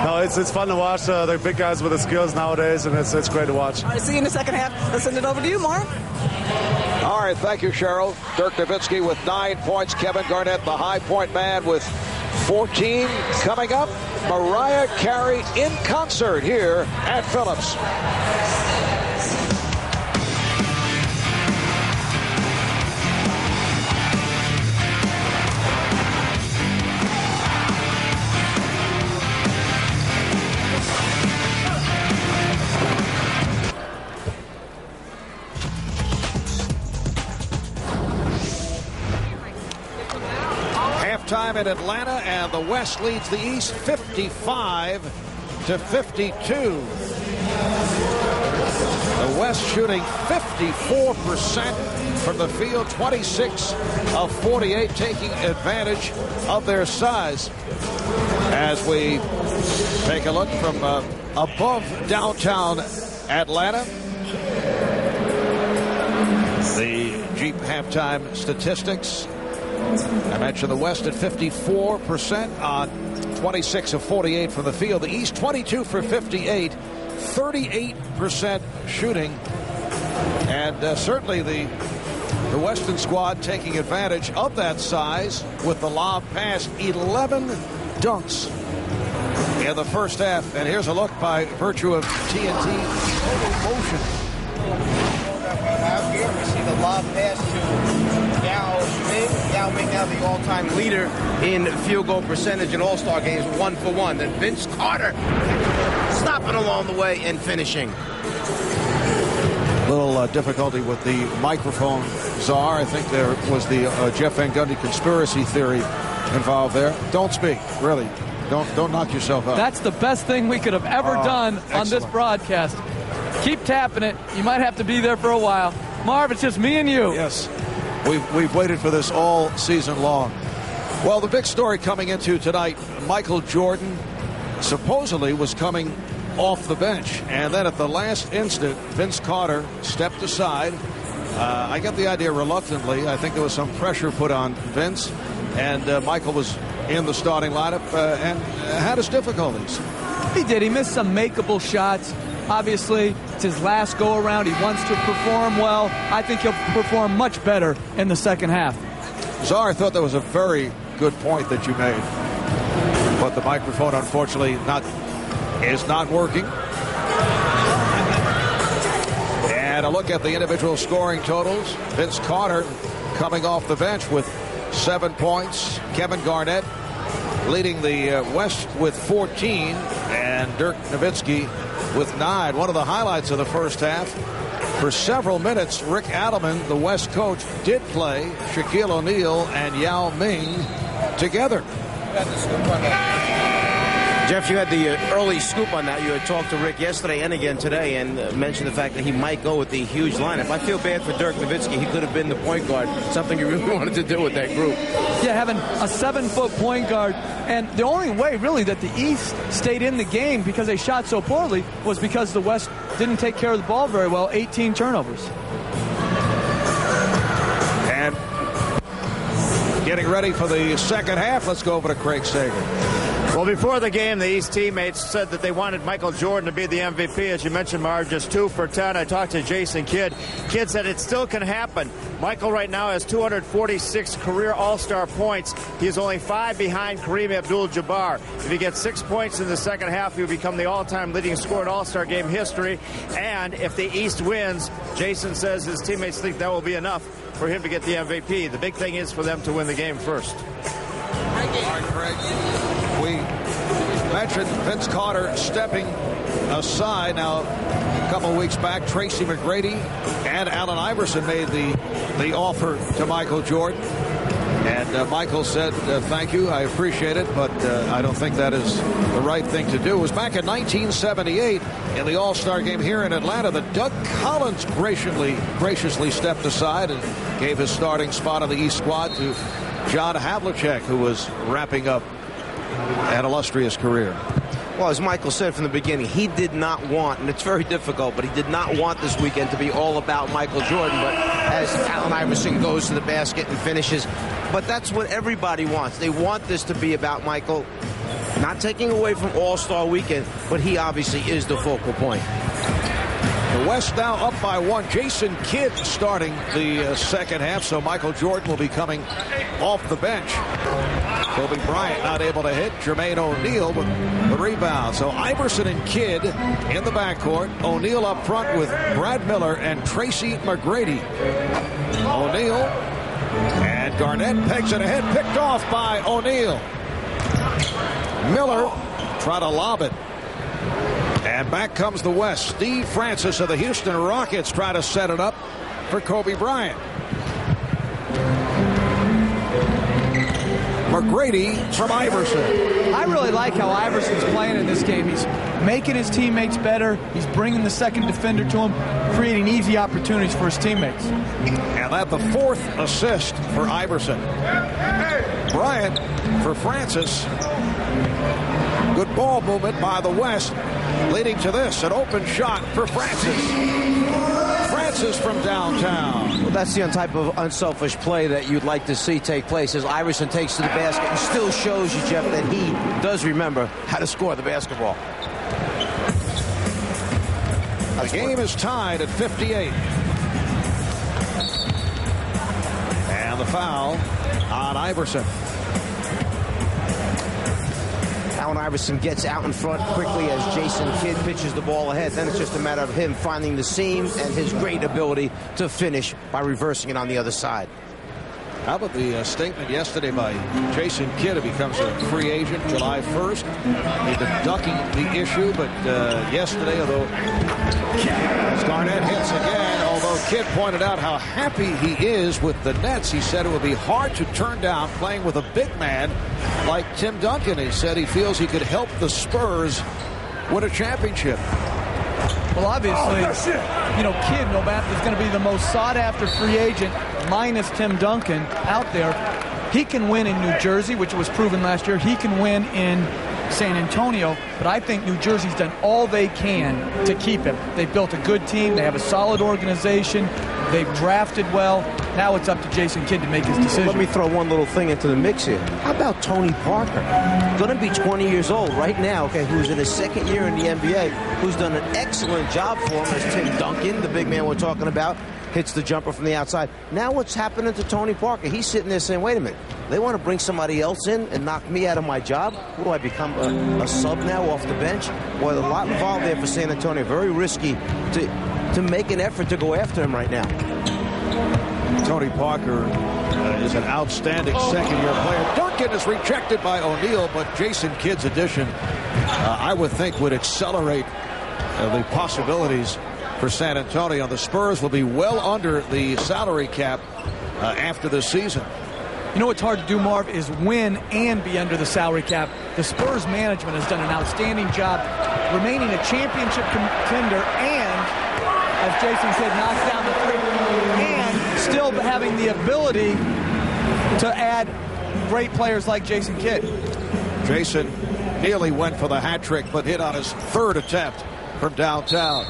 no, it's fun to watch the big guys with the skills nowadays, and it's great to watch. All right, see you in the second half. Let's send it over to you, Mark. All right, thank you, Cheryl. Dirk Nowitzki with 9 points. Kevin Garnett, the high point man, with 14. Coming up, Mariah Carey in concert here at Phillips. Time in Atlanta, and the West leads the East 55-52. The West shooting 54% from the field, 26 of 48, taking advantage of their size. As we take a look from above downtown Atlanta, the Jeep halftime statistics. I mentioned the West at 54% on 26 of 48 from the field. The East 22 for 58, 38% shooting. And certainly the Western squad taking advantage of that size with the lob pass. 11 dunks in the first half. And here's a look by virtue of TNT total motion. Here we see the lob pass to Yao Ming. Yao Ming now the all-time leader in field goal percentage in All-Star games, 1 for 1. Then Vince Carter stopping along the way and finishing. Little difficulty with the microphone, Czar. I think there was the Jeff Van Gundy conspiracy theory involved there. Don't speak, really. Don't knock yourself out. That's the best thing we could have ever done on this broadcast. Keep tapping it. You might have to be there for a while. Marv, it's just me and you. Yes. We've waited for this all season long. Well, the big story coming into tonight, Michael Jordan supposedly was coming off the bench. And then at the last instant, Vince Carter stepped aside. I get the idea reluctantly. I think there was some pressure put on Vince. And Michael was in the starting lineup and had his difficulties. He did. He missed some makeable shots. Obviously, it's his last go-around. He wants to perform well. I think he'll perform much better in the second half. Czar, I thought that was a very good point that you made. But the microphone, unfortunately, is not working. And a look at the individual scoring totals. Vince Carter coming off the bench with 7 points. Kevin Garnett leading the West with 14. And Dirk Nowitzki with 9. One of the highlights of the first half. For several minutes, Rick Adelman, the West coach, did play Shaquille O'Neal and Yao Ming together. Jeff, you had the early scoop on that. You had talked to Rick yesterday and again today and mentioned the fact that he might go with the huge lineup. I feel bad for Dirk Nowitzki. He could have been the point guard, something he really wanted to do with that group. Yeah, having a 7-foot point guard. And the only way, really, that the East stayed in the game because they shot so poorly was because the West didn't take care of the ball very well, 18 turnovers. And getting ready for the second half, let's go over to Craig Sager. Well, before the game, the East teammates said that they wanted Michael Jordan to be the MVP. As you mentioned, Marv, just 2 for 10. I talked to Jason Kidd. Kidd said it still can happen. Michael right now has 246 career All-Star points. He is only 5 behind Kareem Abdul-Jabbar. If he gets 6 points in the second half, he'll become the all-time leading scorer in All-Star game history. And if the East wins, Jason says his teammates think that will be enough for him to get the MVP. The big thing is for them to win the game first. All right, Craig. We mentioned Vince Carter stepping aside. Now, a couple of weeks back, Tracy McGrady and Allen Iverson made the offer to Michael Jordan. And Michael said, thank you, I appreciate it, but I don't think that is the right thing to do. It was back in 1978 in the All-Star game here in Atlanta that Doug Collins graciously stepped aside and gave his starting spot on the East squad to John Havlicek, who was wrapping up an illustrious career. Well, as Michael said from the beginning, he did not want, and it's very difficult, but he did not want this weekend to be all about Michael Jordan. But as Allen Iverson goes to the basket and finishes, but that's what everybody wants. They want this to be about Michael, not taking away from All-Star Weekend, but he obviously is the focal point. The West now up by 1. Jason Kidd starting the second half, so Michael Jordan will be coming off the bench. Kobe Bryant not able to hit. Jermaine O'Neal with the rebound. So Iverson and Kidd in the backcourt. O'Neal up front with Brad Miller and Tracy McGrady. O'Neal and Garnett pegs it ahead. Picked off by O'Neal. Miller try to lob it. And back comes the West. Steve Francis of the Houston Rockets try to set it up for Kobe Bryant. McGrady from Iverson. I really like how Iverson's playing in this game. He's making his teammates better. He's bringing the second defender to him, creating easy opportunities for his teammates. And that the 4th assist for Iverson. Bryant for Francis. Good ball movement by the West, leading to this, an open shot for Francis. Francis from downtown. Well, that's the type of unselfish play that you'd like to see take place as Iverson takes to the basket and still shows you, Jeff, that he does remember how to score the basketball. The game is tied at 58. And the foul on Iverson. Allen Allen Iverson gets out in front quickly as Jason Kidd pitches the ball ahead. Then it's just a matter of him finding the seam and his great ability to finish by reversing it on the other side. How about the statement yesterday by Jason Kidd, who becomes a free agent July 1st? He's been ducking the issue, but yesterday, although as Garnett hits again, although Kidd pointed out how happy he is with the Nets, he said it would be hard to turn down playing with a big man like Tim Duncan. He said he feels he could help the Spurs win a championship. Well, obviously, Kidd, no matter, is going to be the most sought-after free agent, minus Tim Duncan, out there. He can win in New Jersey, which was proven last year. He can win in San Antonio, but I think New Jersey's done all they can to keep him. They've built a good team. They have a solid organization. They've drafted well. Now it's up to Jason Kidd to make his decision. Let me throw one little thing into the mix here. How about Tony Parker? Going to be 20 years old right now, okay, who's in his second year in the NBA, who's done an excellent job for him as Tim Duncan, the big man we're talking about, hits the jumper from the outside. Now what's happening to Tony Parker? He's sitting there saying, wait a minute, they want to bring somebody else in and knock me out of my job? What do I become, a sub now off the bench? Well, a lot involved there for San Antonio. Very risky to make an effort to go after him right now. Tony Parker is an outstanding second-year player. Duncan is rejected by O'Neal, but Jason Kidd's addition, I would think, would accelerate the possibilities for San Antonio. The Spurs will be well under the salary cap after this season. You know what's hard to do, Marv, is win and be under the salary cap. The Spurs management has done an outstanding job remaining a championship contender and, as Jason said, knocks down the three, and still having the ability to add great players like Jason Kidd. Jason nearly went for the hat trick, but hit on his third attempt from downtown.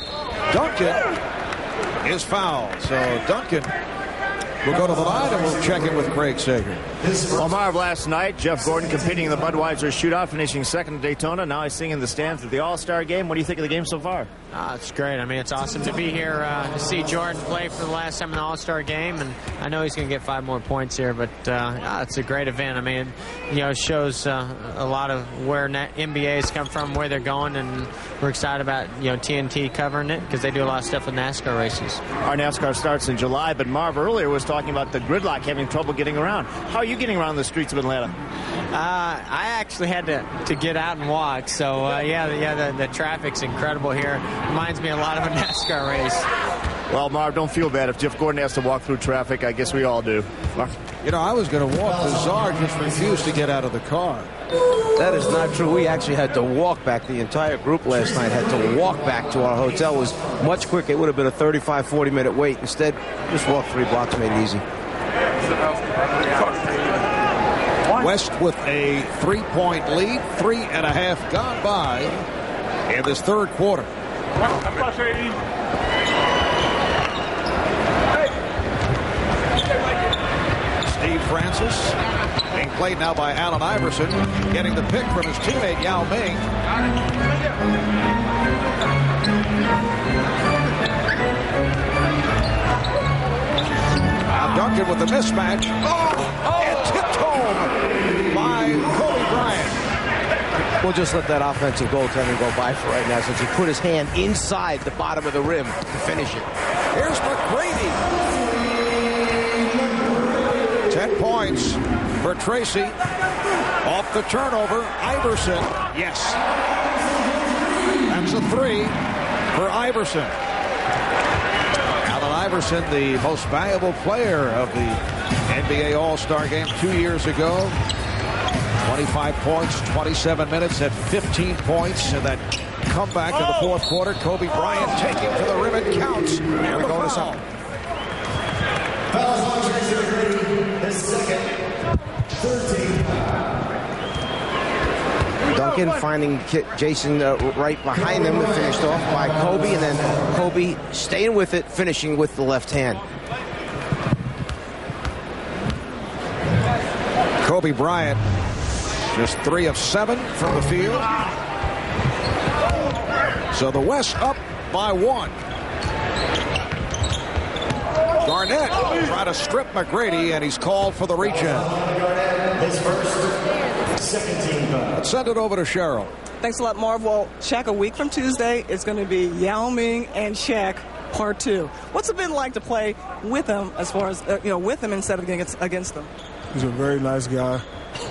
Duncan is fouled, so Duncan will go to the line, and we'll check in with Craig Sager. Well, Marv, last night, Jeff Gordon competing in the Budweiser Shootout, finishing second at Daytona. Now he's sitting in the stands at the All-Star Game. What do you think of the game so far? It's great. I mean, it's awesome to be here to see Jordan play for the last time in the All-Star Game, and I know he's going to get 5 more points here, but it's a great event. I mean, it shows a lot of where NBA's come from, where they're going, and we're excited about, TNT covering it because they do a lot of stuff with NASCAR races. Our NASCAR starts in July, but Marv earlier was talking about the gridlock, having trouble getting around. How are you getting around the streets of Atlanta? I actually had to get out and walk, so the traffic's incredible here. Reminds me a lot of a NASCAR race. Well, Marv, don't feel bad. If Jeff Gordon has to walk through traffic, I guess we all do. Marv? I was going to walk. Bizarre just refused to get out of the car. That is not true. We actually had to walk back. The entire group last night had to walk back to our hotel. It was much quicker. It would have been a 35, 40-minute wait. Instead, just walk 3 blocks, made it easy. West with a 3-point lead, 3.5 gone by in this third quarter. Steve Francis being played now by Allen Iverson, getting the pick from his teammate Yao Ming. Now Duncan with the mismatch. And tipped home by Kobe Bryant. We'll just let that offensive goaltender go by for right now since he put his hand inside the bottom of the rim to finish it. Here's McGrady. 10 points for Tracy. Off the turnover, Iverson. Yes. That's a 3 for Iverson. Allen Iverson, the most valuable player of the NBA All-Star Game 2 years ago. 25 points, 27 minutes at 15 points. And that comeback in the fourth quarter. Kobe Bryant taking to the rim. It counts. Here we go to foul. His second, 13. Duncan finding Jason right behind him, finished off by Kobe, and then Kobe staying with it, finishing with the left hand. Kobe Bryant just 3 of 7 from the field. So the West up by 1. Garnett trying to strip McGrady, and he's called for the reach-in. His first Second team foul. Let's send it over to Cheryl. Thanks a lot, Marv. Well, Shaq, a week from Tuesday, it's going to be Yao Ming and Shaq Part 2. What's it been like to play with him, as far as with him instead of against them? He's a very nice guy.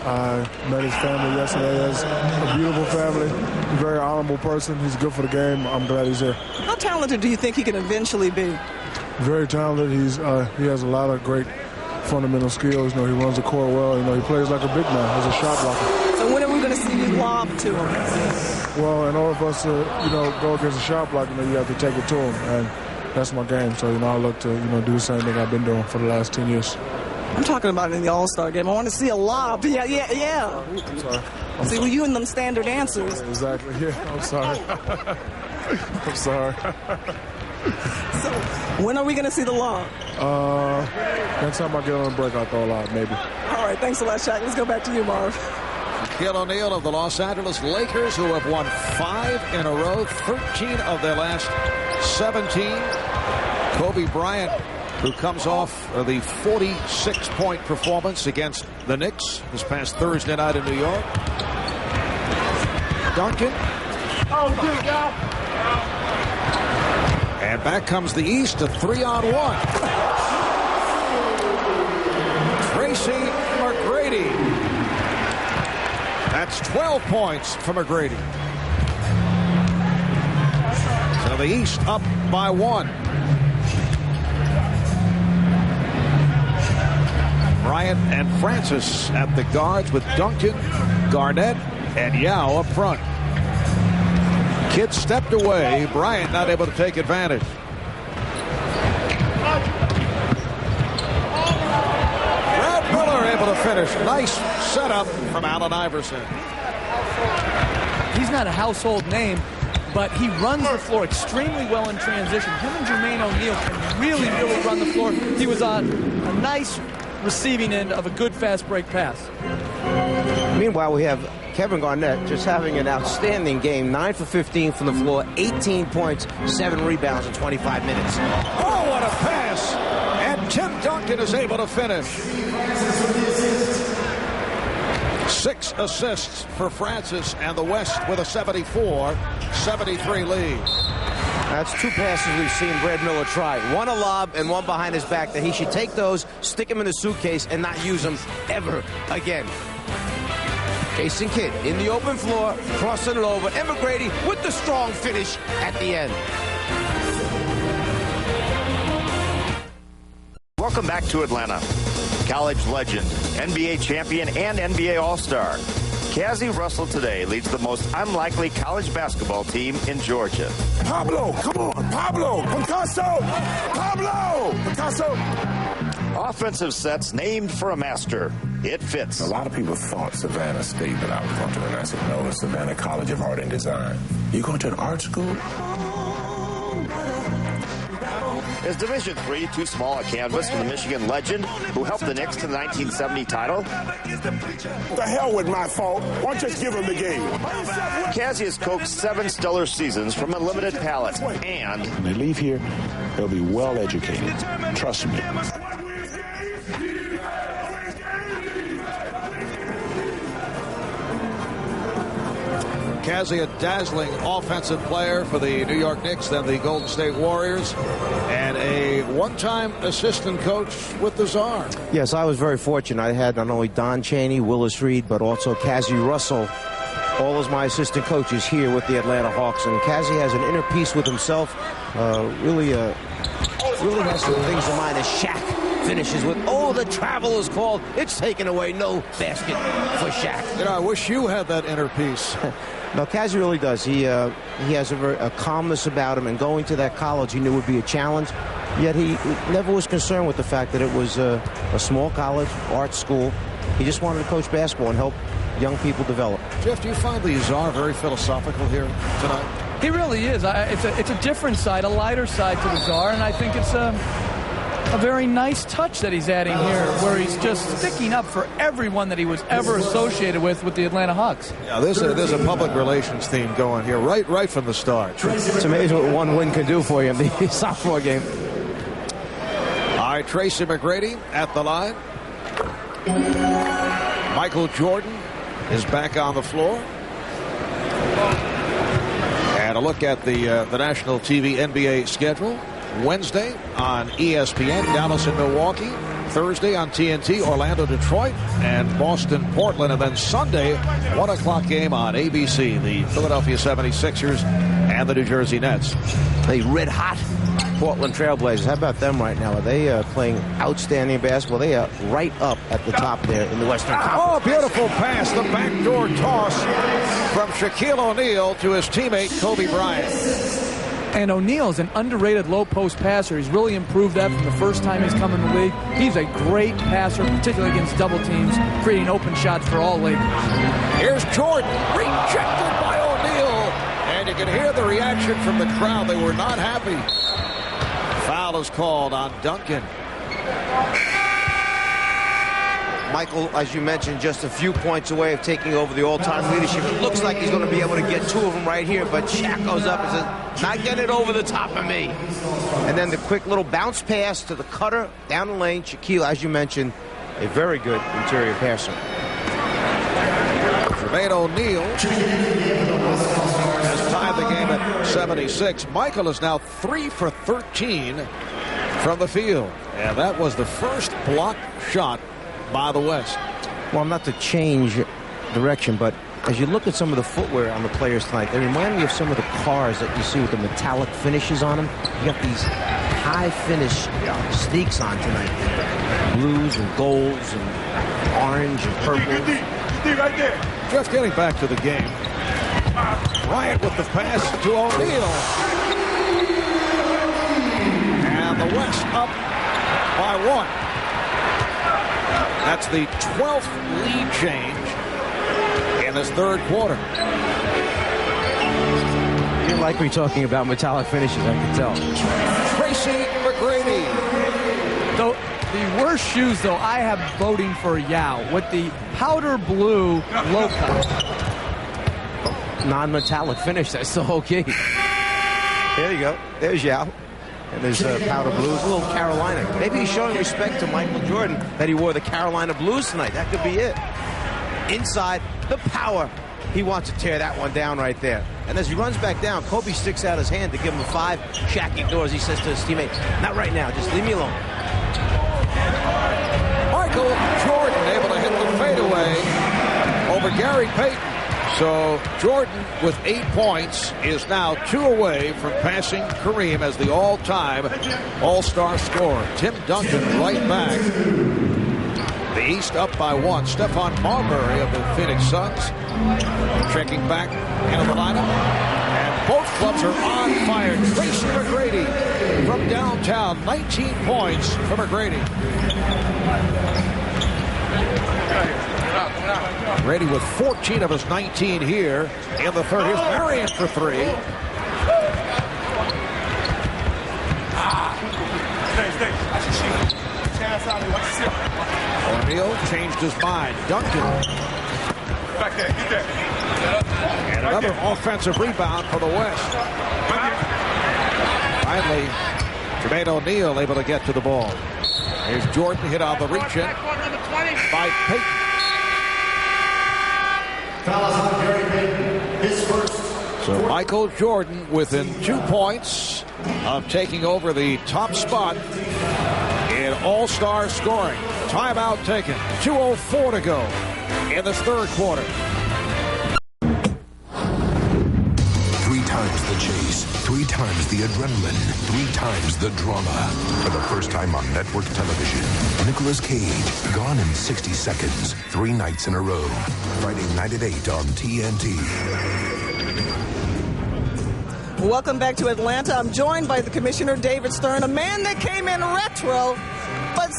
I met his family yesterday. He has a beautiful family. A very honorable person. He's good for the game. I'm glad he's here. How talented do you think he can eventually be? Very talented. He has a lot of great fundamental skills. He runs the court well. He plays like a big man. He's a shot blocker. So when are we going to see you lob to him? Well, in order for us to go against a shot blocker, you have to take it to him, and that's my game. So I look to do the same thing I've been doing for the last 10 years. I'm talking about in the All-Star game. I want to see a lob. Yeah. I'm sorry. See, well, you and them standard answers. Exactly. Yeah, I'm sorry. I'm sorry. So, when are we going to see the lob? Next time I get on a break, I'll throw a lob, maybe. All right, thanks a lot, Shaq. Let's go back to you, Marv. Shaquille O'Neal of the Los Angeles Lakers, who have won 5 in a row, 13 of their last 17. Kobe Bryant, who comes off the 46-point performance against the Knicks this past Thursday night in New York. Duncan. Oh, dude, y'all. And back comes the East to 3-on-1. Tracy McGrady. That's 12 points for McGrady. So the East up by 1. Bryant and Francis at the guards with Duncan, Garnett, and Yao up front. Kidd stepped away. Bryant not able to take advantage. Brad Miller able to finish. Nice setup from Allen Iverson. He's not a household name, but he runs the floor extremely well in transition. Him and Jermaine O'Neal can really run the floor. He was on a nice receiving end of a good fast break pass. Meanwhile, we have Kevin Garnett just having an outstanding game. 9 for 15 from the floor, 18 points, 7 rebounds in 25 minutes. Oh, what a pass! And Tim Duncan is able to finish. 6 assists for Francis and the West with a 74-73 lead. That's 2 passes we've seen Brad Miller try. One a lob and one behind his back that he should take those, stick them in the suitcase, and not use them ever again. Jason Kidd in the open floor, crossing it over. And McGrady with the strong finish at the end. Welcome back to Atlanta. College legend, NBA champion, and NBA All-Star. Cazzie Russell today leads the most unlikely college basketball team in Georgia. Pablo, come on, Pablo, Picasso, Pablo, Picasso. Offensive sets named for a master. It fits. A lot of people thought Savannah State that I was going to, and I said, no, it's Savannah College of Art and Design. You going to an art school? Is Division III too small a canvas for the Michigan legend who helped the Knicks to the 1970 title? The hell with my fault. Why don't you just give him the game? Cazzie has coached 7 stellar seasons from a limited palette, and when they leave here, they'll be well educated. Trust me. Cazzie, a dazzling offensive player for the New York Knicks, then the Golden State Warriors, and a one-time assistant coach with the Czar. Yes, I was very fortunate. I had not only Don Chaney, Willis Reed, but also Cazzie Russell, all as my assistant coaches here with the Atlanta Hawks. And Cazzie has an inner peace with himself. Really has some things in mind as Shaq finishes with, oh, the travel is called. It's taken away. No basket for Shaq. I wish you had that inner peace. No, Cazzie really does. He has a calmness about him, and going to that college he knew would be a challenge, yet he never was concerned with the fact that it was a small college, art school. He just wanted to coach basketball and help young people develop. Jeff, do you find the Czar very philosophical here tonight? He really is. It's a different side, a lighter side to the Czar, and I think it's a very nice touch that he's adding here, where he's just sticking up for everyone that he was ever associated with the Atlanta Hawks. Yeah, there's a public relations theme going here right from the start. It's amazing what one win can do for you in the sophomore game. All right, Tracy McGrady at the line. Michael Jordan is back on the floor. And a look at the national TV NBA schedule. Wednesday on ESPN, Dallas and Milwaukee. Thursday on TNT, Orlando, Detroit, and Boston, Portland. And then Sunday, 1 o'clock game on ABC, the Philadelphia 76ers and the New Jersey Nets. The red hot Portland Trailblazers. How about them right now? Are they playing outstanding basketball? They are right up at the top there in the Western Conference. Oh, beautiful pass. The backdoor toss from Shaquille O'Neal to his teammate Kobe Bryant. And O'Neal's an underrated low-post passer. He's really improved that from the first time he's come in the league. He's a great passer, particularly against double teams, creating open shots for all Lakers. Here's Jordan, rejected by O'Neal. And you can hear the reaction from the crowd. They were not happy. Foul is called on Duncan. Michael, as you mentioned, just a few points away of taking over the all-time leadership. It looks like he's going to be able to get 2 of them right here, but Shaq goes up and says, not get it over the top of me. And then the quick little bounce pass to the cutter down the lane. Shaquille, as you mentioned, a very good interior passer. Jermaine O'Neal has tied the game at 76. Michael is now 3 for 13 from the field. And that was the first block shot by the West. Well, not to change direction, but as you look at some of the footwear on the players tonight, they remind me of some of the cars that you see with the metallic finishes on them. You got these high finish sneaks on tonight. Blues and golds and orange and purple. Right there. Just getting back to the game. Bryant with the pass to O'Neal. And the West up by 1. That's the 12th lead change in this third quarter. You like me talking about metallic finishes, I can tell. Tracy McGrady. So the worst shoes, though, I have voting for Yao with the powder blue low cut. Non-metallic finish, that's still okay. There you go. There's Yao. And there's powder blues, a little Carolina. Maybe he's showing respect to Michael Jordan that he wore the Carolina blues tonight. That could be it. Inside, the power. He wants to tear that one down right there. And as he runs back down, Kobe sticks out his hand to give him a 5. Shaq ignores. He says to his teammate, not right now. Just leave me alone. Michael Jordan able to hit the fadeaway over Gary Payton. So Jordan with 8 points is now 2 away from passing Kareem as the all-time all-star scorer. Tim Duncan right back. The East up by 1. Stephon Marbury of the Phoenix Suns checking back into the lineup. And both clubs are on fire. Tracy McGrady from downtown. 19 points for McGrady. Brady with 14 of his 19 here in the third. Here's Marion for 3. O'Neal changed his mind. Duncan. And another offensive rebound for the West. Finally, Jermaine O'Neal able to get to the ball. Here's Jordan hit on the reach-in by Payton. So Michael Jordan within 2 points of taking over the top spot in all-star scoring. Timeout taken. 2:04 to go in this third quarter. 3 times the chase, 3 times the adrenaline, 3 times the drama. For the first time on network television, Nicolas Cage, gone in 60 seconds, 3 nights in a row. Friday night at 8 on TNT. Welcome back to Atlanta. I'm joined by the Commissioner David Stern, a man that came in retro, but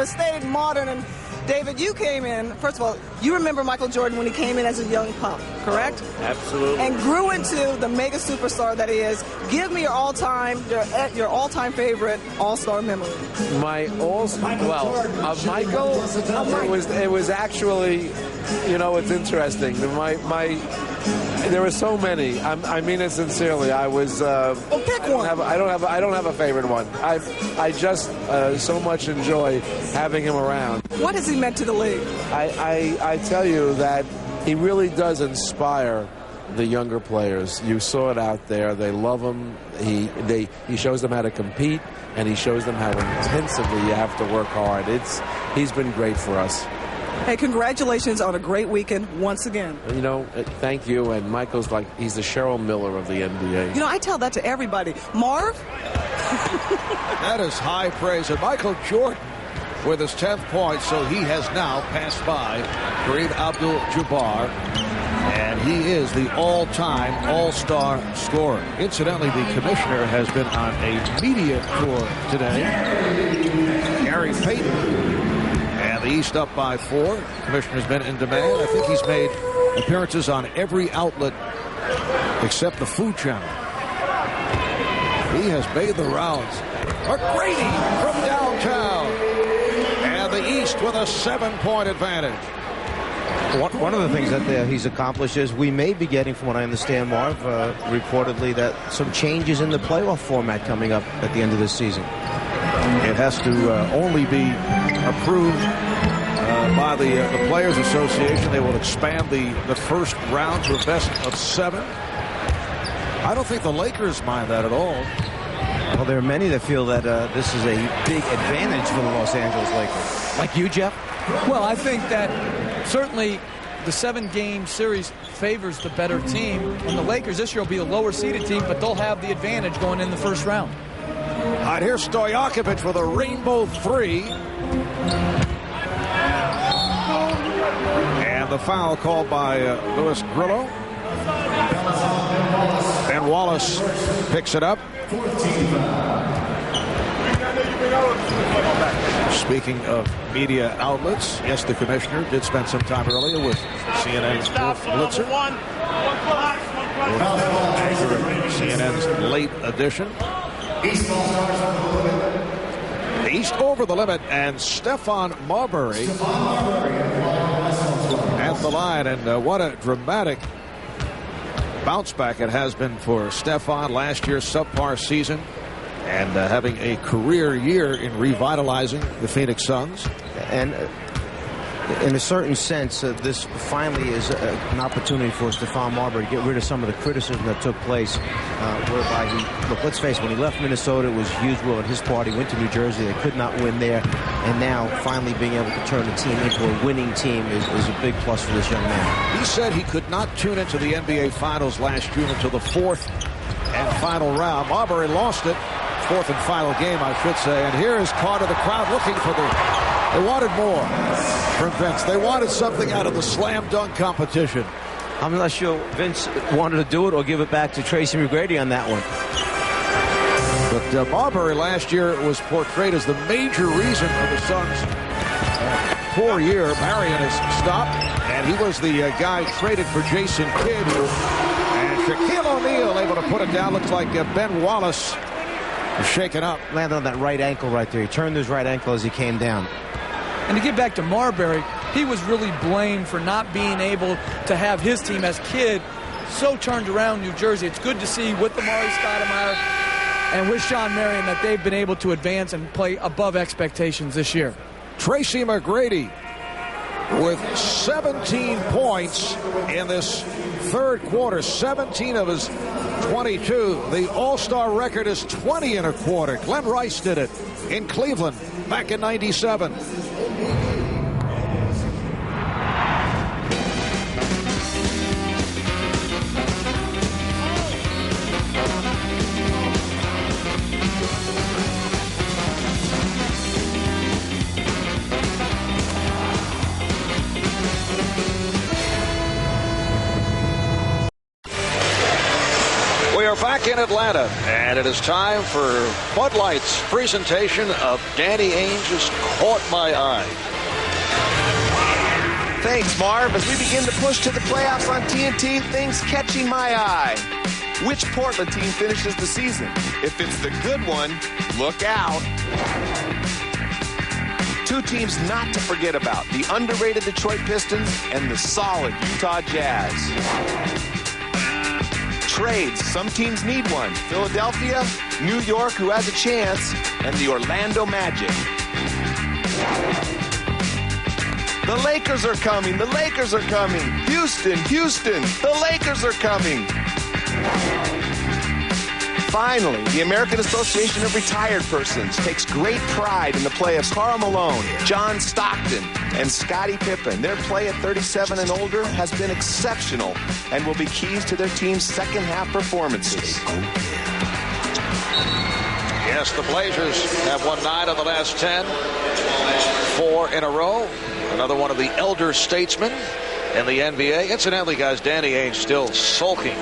stayed modern. And David, you came in, first of all, you remember Michael Jordan when he came in as a young pup, correct? Absolutely. And grew into the mega superstar that he is. Give me your all-time favorite all-star memory. Michael, it was actually, it's interesting. There were so many. I mean it sincerely. I was. Pick one. I don't have a favorite one. I just so much enjoy having him around. What has he meant to the league? I tell you that he really does inspire the younger players. You saw it out there. They love him. He shows them how to compete, and he shows them how intensively you have to work hard. He's been great for us. Hey, congratulations on a great weekend once again. You know, thank you. And Michael's he's the Cheryl Miller of the NBA. You know, I tell that to everybody. Marv? That is high praise. And Michael Jordan with his 10th point, so he has now passed by Kareem Abdul-Jabbar, and he is the all-time all-star scorer. Incidentally, the commissioner has been on a media tour today. Gary Payton. And the East up by 4. Commissioner's been in demand. I think he's made appearances on every outlet except the Food Channel. He has made the rounds. McGrady from downtown. And the East with a 7-point advantage. One of the things that he's accomplished is we may be getting, from what I understand, Marv, reportedly, that some changes in the playoff format coming up at the end of this season. It has to only be approved by the Players Association. They will expand the first round to a best of 7. I don't think the Lakers mind that at all. Well, there are many that feel that this is a big advantage for the Los Angeles Lakers. Like you, Jeff? Well, I think that certainly the 7-game series favors the better team. And the Lakers this year will be a lower-seeded team, but they'll have the advantage going in the first round. All right, here's Stojakovic with a rainbow 3. And the foul called by Louis Grillo. Ben Wallace picks it up. Speaking of media outlets, yes, the commissioner did spend some time earlier with CNN's Blitzer. CNN's late edition. East over the limit, and Stephon Marbury at the line. And what a dramatic bounce back it has been for Stephon. Last year's subpar season, and having a career year in revitalizing the Phoenix Suns. And in a certain sense, this finally is an opportunity for Stephon Marbury to get rid of some of the criticism that took place, whereby look, let's face it, when he left Minnesota, it was usual at his party, went to New Jersey, they could not win there, and now finally being able to turn the team into a winning team is a big plus for this young man. He said he could not tune into the NBA Finals last June until the 4th and final round. Marbury lost it, 4th and final game, I should say, and here is Carter, the crowd looking for they wanted more from Vince. They wanted something out of the slam dunk competition. I'm not sure Vince wanted to do it or give it back to Tracy McGrady on that one. But Marbury last year was portrayed as the major reason for the Suns' poor year. Marion has stopped, and he was the guy traded for Jason Kidd. And Shaquille O'Neal able to put it down. Looks like Ben Wallace was shaken up. Landed on that right ankle right there. He turned his right ankle as he came down. And to get back to Marbury, he was really blamed for not being able to have his team as Kidd so turned around New Jersey. It's good to see with Amari Stoudemire and with Sean Marion that they've been able to advance and play above expectations this year. Tracy McGrady with 17 points in this third quarter, 17 of his 22. The All-Star record is 20 in a quarter. Glenn Rice did it in Cleveland back in '97. Back in Atlanta, and it is time for Bud Light's presentation of Danny Ainge's Caught My Eye. Thanks, Marv. As we begin to push to the playoffs on TNT, things catching my eye. Which Portland team finishes the season? If it's the good one, look out. Two teams not to forget about, the underrated Detroit Pistons and the solid Utah Jazz. Trades, some teams need one. Philadelphia, New York, who has a chance, and the Orlando Magic. The Lakers are coming. The Lakers are coming. Houston, Houston, the Lakers are coming. Finally, the American Association of Retired Persons takes great pride in the play of Karl Malone, John Stockton, and Scottie Pippen. Their play at 37 and older has been exceptional and will be keys to their team's second half performances. Yes, the Blazers have won 9 of the last 10, 4 in a row. Another one of the elder statesmen in the NBA. Incidentally, guys, Danny Ainge still sulking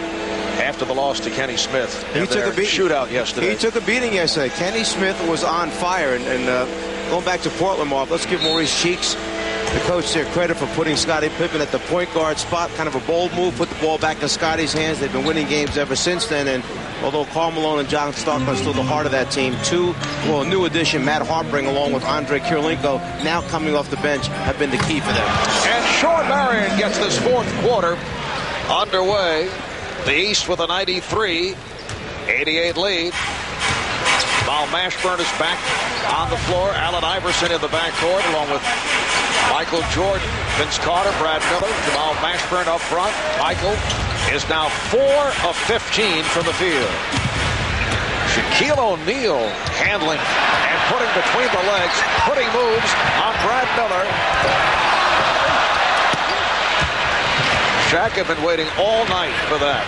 after the loss to Kenny Smith. He took a shootout yesterday. He took a beating yesterday. Kenny Smith was on fire. And going back to Portland, Marv, let's give Maurice Cheeks, the coach there, credit for putting Scottie Pippen at the point guard spot. Kind of a bold move, put the ball back in Scottie's hands. They've been winning games ever since then. And although Karl Malone and John Stockton are still the heart of that team, a new addition, Matt Harpring, along with Andre Kirilenko, now coming off the bench, have been the key for them. And Sean Marion gets this fourth quarter underway. The East with a 93-88 lead. Mal Mashburn is back on the floor. Allen Iverson in the backcourt, along with Michael Jordan, Vince Carter, Brad Miller, Jamal Mashburn up front. Michael is now 4 of 15 from the field. Shaquille O'Neal handling and putting between the legs, putting moves on Brad Miller. Shaq had been waiting all night for that.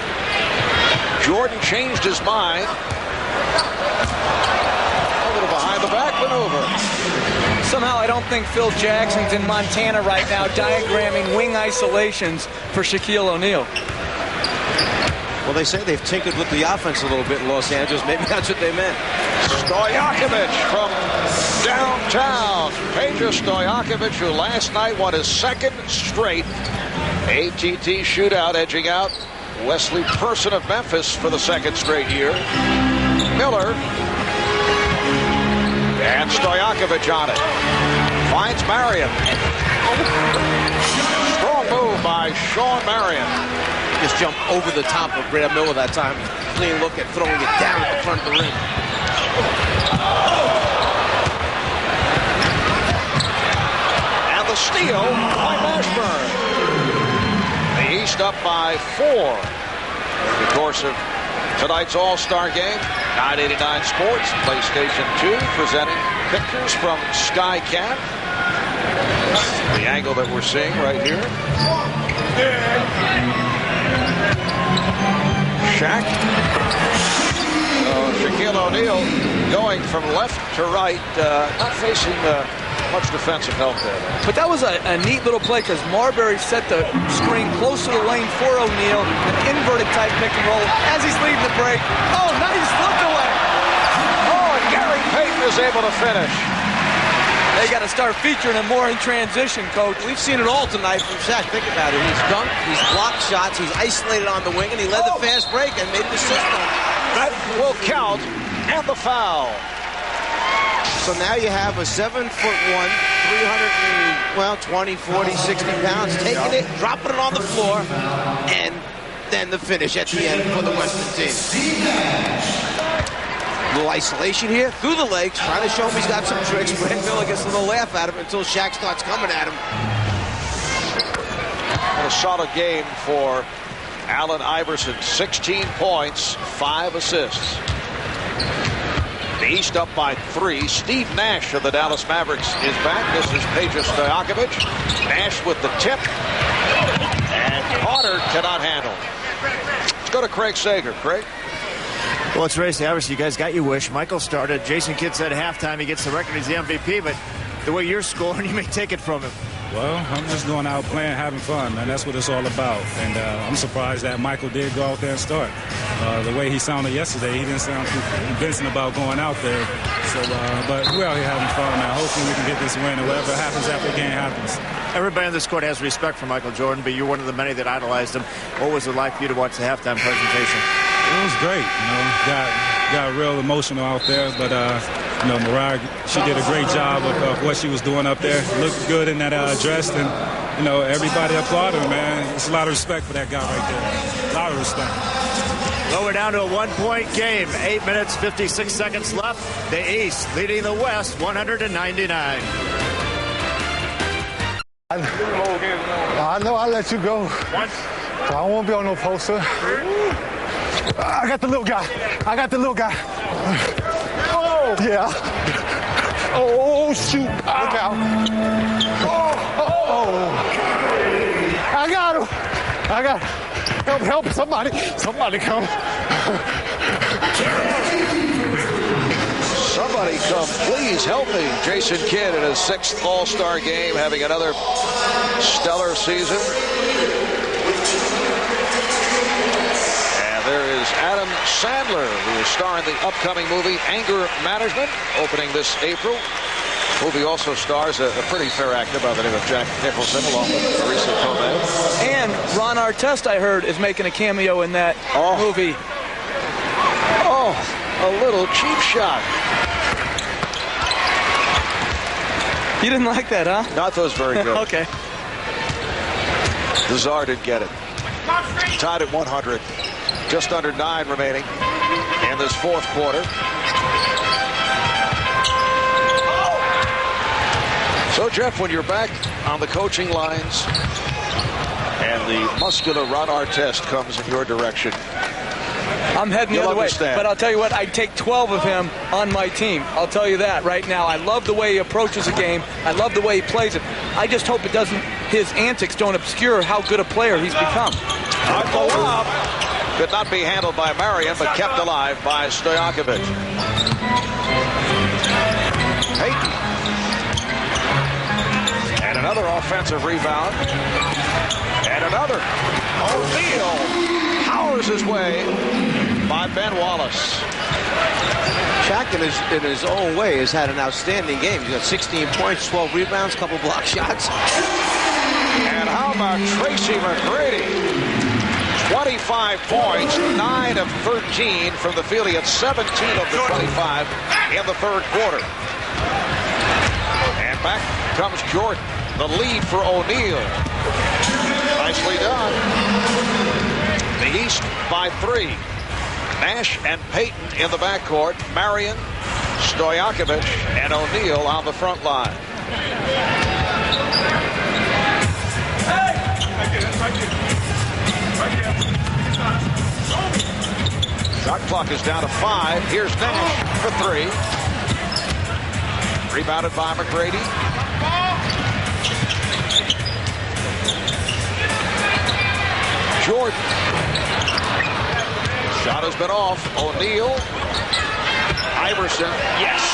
Jordan changed his mind. A little behind the back maneuver. Somehow I don't think Phil Jackson's in Montana right now diagramming wing isolations for Shaquille O'Neal. Well, they say they've tinkered with the offense a little bit in Los Angeles. Maybe that's what they meant. Stojakovic from downtown. Peja Stojakovic, who last night won his second straight ATT shootout, edging out Wesley Person of Memphis for the second straight year. Miller and Stojakovic on it. Finds Marion. Strong move by Sean Marion. Just jumped over the top of Brad Miller that time. Clean look at throwing it down at the front of the ring. And the steal by Mashburn. The East up by 4 in the course of tonight's All-Star game. 989 Sports, PlayStation 2, presenting pictures from SkyCam. The angle that we're seeing right here. Shaq. Shaquille O'Neal going from left to right, not facing much defensive help there. But that was a neat little play because Marbury set the screen close to the lane for O'Neal, an inverted type pick and roll as he's leading the break. Oh, nice look away. Oh, and Gary Payton is able to finish. They got to start featuring him more in transition, Coach. We've seen it all tonight from Shaq. Think about it. He's dunked, he's blocked shots, he's isolated on the wing, and he led the fast break and made the system. That will count, and the foul. So now you have a 7'1", 320, 40, 60 pounds, taking it, dropping it on the floor, and then the finish at the end for the Western team. Little isolation here, through the legs, trying to show him he's got some tricks. Brad Miller gets a little laugh at him until Shaq starts coming at him. What a solid game for Allen Iverson. 16 points, 5 assists. The East up by 3. Steve Nash of the Dallas Mavericks is back. This is Peja Stojakovic. Nash with the tip. And Carter cannot handle. Let's go to Craig Sager. Craig? Well, it's race. Obviously, you guys got your wish. Michael started. Jason Kidd said at halftime he gets the record. He's the MVP. But the way you're scoring, you may take it from him. Well, I'm just going out playing, having fun, man. That's what it's all about. And I'm surprised that Michael did go out there and start. The way he sounded yesterday, he didn't sound too convincing about going out there. So, but we're out here having fun, man. Hopefully we can get this win, and whatever happens after the game happens. Everybody on this court has respect for Michael Jordan, but you're one of the many that idolized him. What was it like for you to watch the halftime presentation? It was great. Got real emotional out there, but Mariah, she did a great job of what she was doing up there. Looked good in that dress, and everybody applauded her, man. It's a lot of respect for that guy right there. A lot of respect. Well, we're down to a 1-point game. 8 minutes, 56 seconds left. The East leading the West, 199. I know I let you go. I won't be on no poster. I got the little guy. Oh! Yeah. Oh, shoot. Look out. Oh. I got him. Help. Somebody come. Somebody come, please help me. Jason Kidd in his 6th All-Star game, having another stellar season. And there is Adam Sandler, who is starring in the upcoming movie Anger Management, opening this April. The movie also stars a pretty fair actor by the name of Jack Nicholson, along with Marisa Tomei. And Ron Artest, I heard, is making a cameo in that movie. Oh, a little cheap shot. You didn't like that, huh? Not those very good. Okay. The Czar didn't get it. Tied at 100. Just under 9 remaining in this 4th quarter. So, Jeff, when you're back on the coaching lines and the muscular Ron Artest comes in your direction, I'm heading the other way. Understand. But I'll tell you what, I'd take 12 of him on my team. I'll tell you that right now. I love the way he approaches a game. I love the way he plays it. I just hope his antics don't obscure how good a player he's become. Could not be handled by Marion, but kept alive by Stojakovic. Payton. And another offensive rebound. And another. O'Neal powers his way by Ben Wallace. Shaq, in his own way, has had an outstanding game. He's got 16 points, 12 rebounds, couple block shots. And how about Tracy McGrady? 25 points, 9 of 13 from the field. He had 17 of the 25 in the 3rd quarter. And back comes Jordan. The lead for O'Neal. Nicely done. The East by 3. Nash and Payton in the backcourt. Marion, Stojakovic, and O'Neal on the front line. Shot clock is down to 5. Here's Nash for 3. Rebounded by McGrady. Jordan. Shot has been off. O'Neal. Iverson. Yes.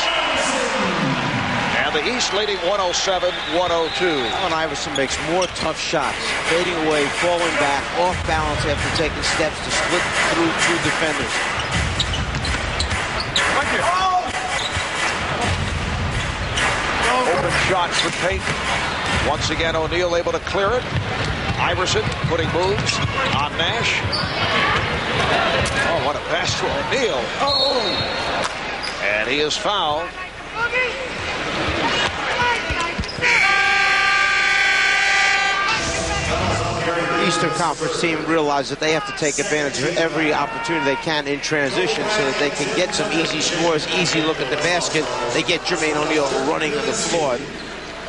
And the East leading 107-102. Allen Iverson makes more tough shots. Fading away, falling back, off balance after taking steps to split through two defenders. Open shot for Payton. Once again, O'Neal able to clear it. Iverson putting moves on Nash. Oh, what a pass to O'Neal. Oh! And he is fouled. Eastern Conference team realizes that they have to take advantage of every opportunity they can in transition so that they can get some easy scores, easy look at the basket. They get Jermaine O'Neal running on the floor.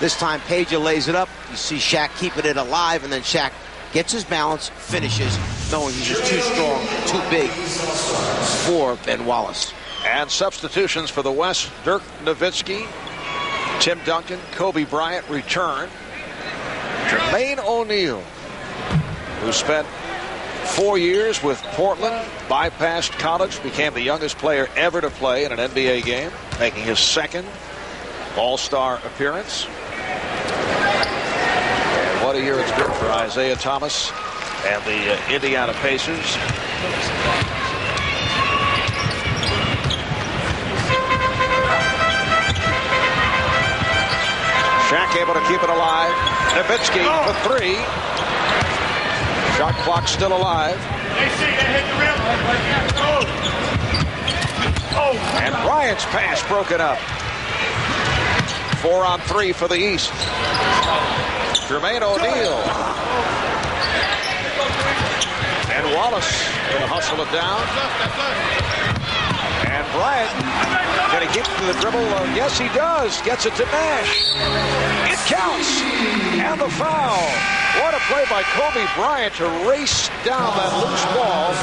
This time, Peja lays it up. You see Shaq keeping it alive, and then Shaq gets his balance, finishes, knowing he's just too strong, too big for Ben Wallace. And substitutions for the West. Dirk Nowitzki, Tim Duncan, Kobe Bryant return. Jermaine O'Neal, who spent 4 years with Portland, bypassed college, became the youngest player ever to play in an NBA game, making his second All-Star appearance. And what a year it's been for Isaiah Thomas and the Indiana Pacers. Shaq able to keep it alive. Nowitzki for 3. Shot clock still alive. And Bryant's pass broken up. 4 on 3 for the East. Jermaine O'Neal. And Wallace going to hustle it down. And Bryant, can he keep it to the dribble? Yes, he does. Gets it to Nash. It counts. And the foul. What a play by Kobe Bryant to race down that loose ball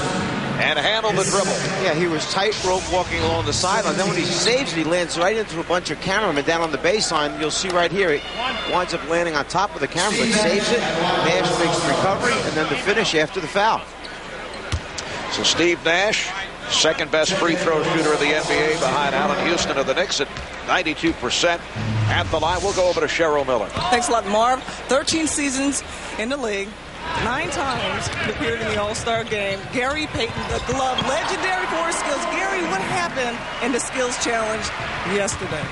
and handle the dribble. Yeah, he was tightrope walking along the sideline. Then when he saves it, he lands right into a bunch of cameramen down on the baseline. You'll see right here, it winds up landing on top of the camera, but saves it. Nash makes the recovery, and then the finish after the foul. So Steve Nash, second best free throw shooter of the NBA behind Allen Houston of the Knicks at 92% at the line. We'll go over to Cheryl Miller. Thanks a lot, Marv. 13 seasons in the league. 9 times appeared in the All-Star game. Gary Payton, the glove, legendary for his skills. Gary, what happened in the skills challenge yesterday?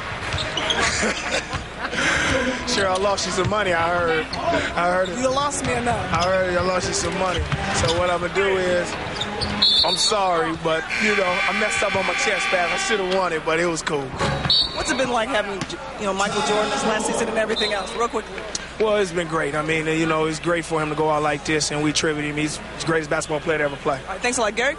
Sure, I lost you some money, I heard it. You lost me enough. I heard I lost you some money. So what I'm going to do is, I'm sorry, but, you know, I messed up on my chest pass. I should have won it, but it was cool. What's it been like having, Michael Jordan this last season and everything else? Real quickly. Well, it's been great. I mean, it's great for him to go out like this, and we tribute him. He's the greatest basketball player to ever play. All right, thanks a lot, Gary.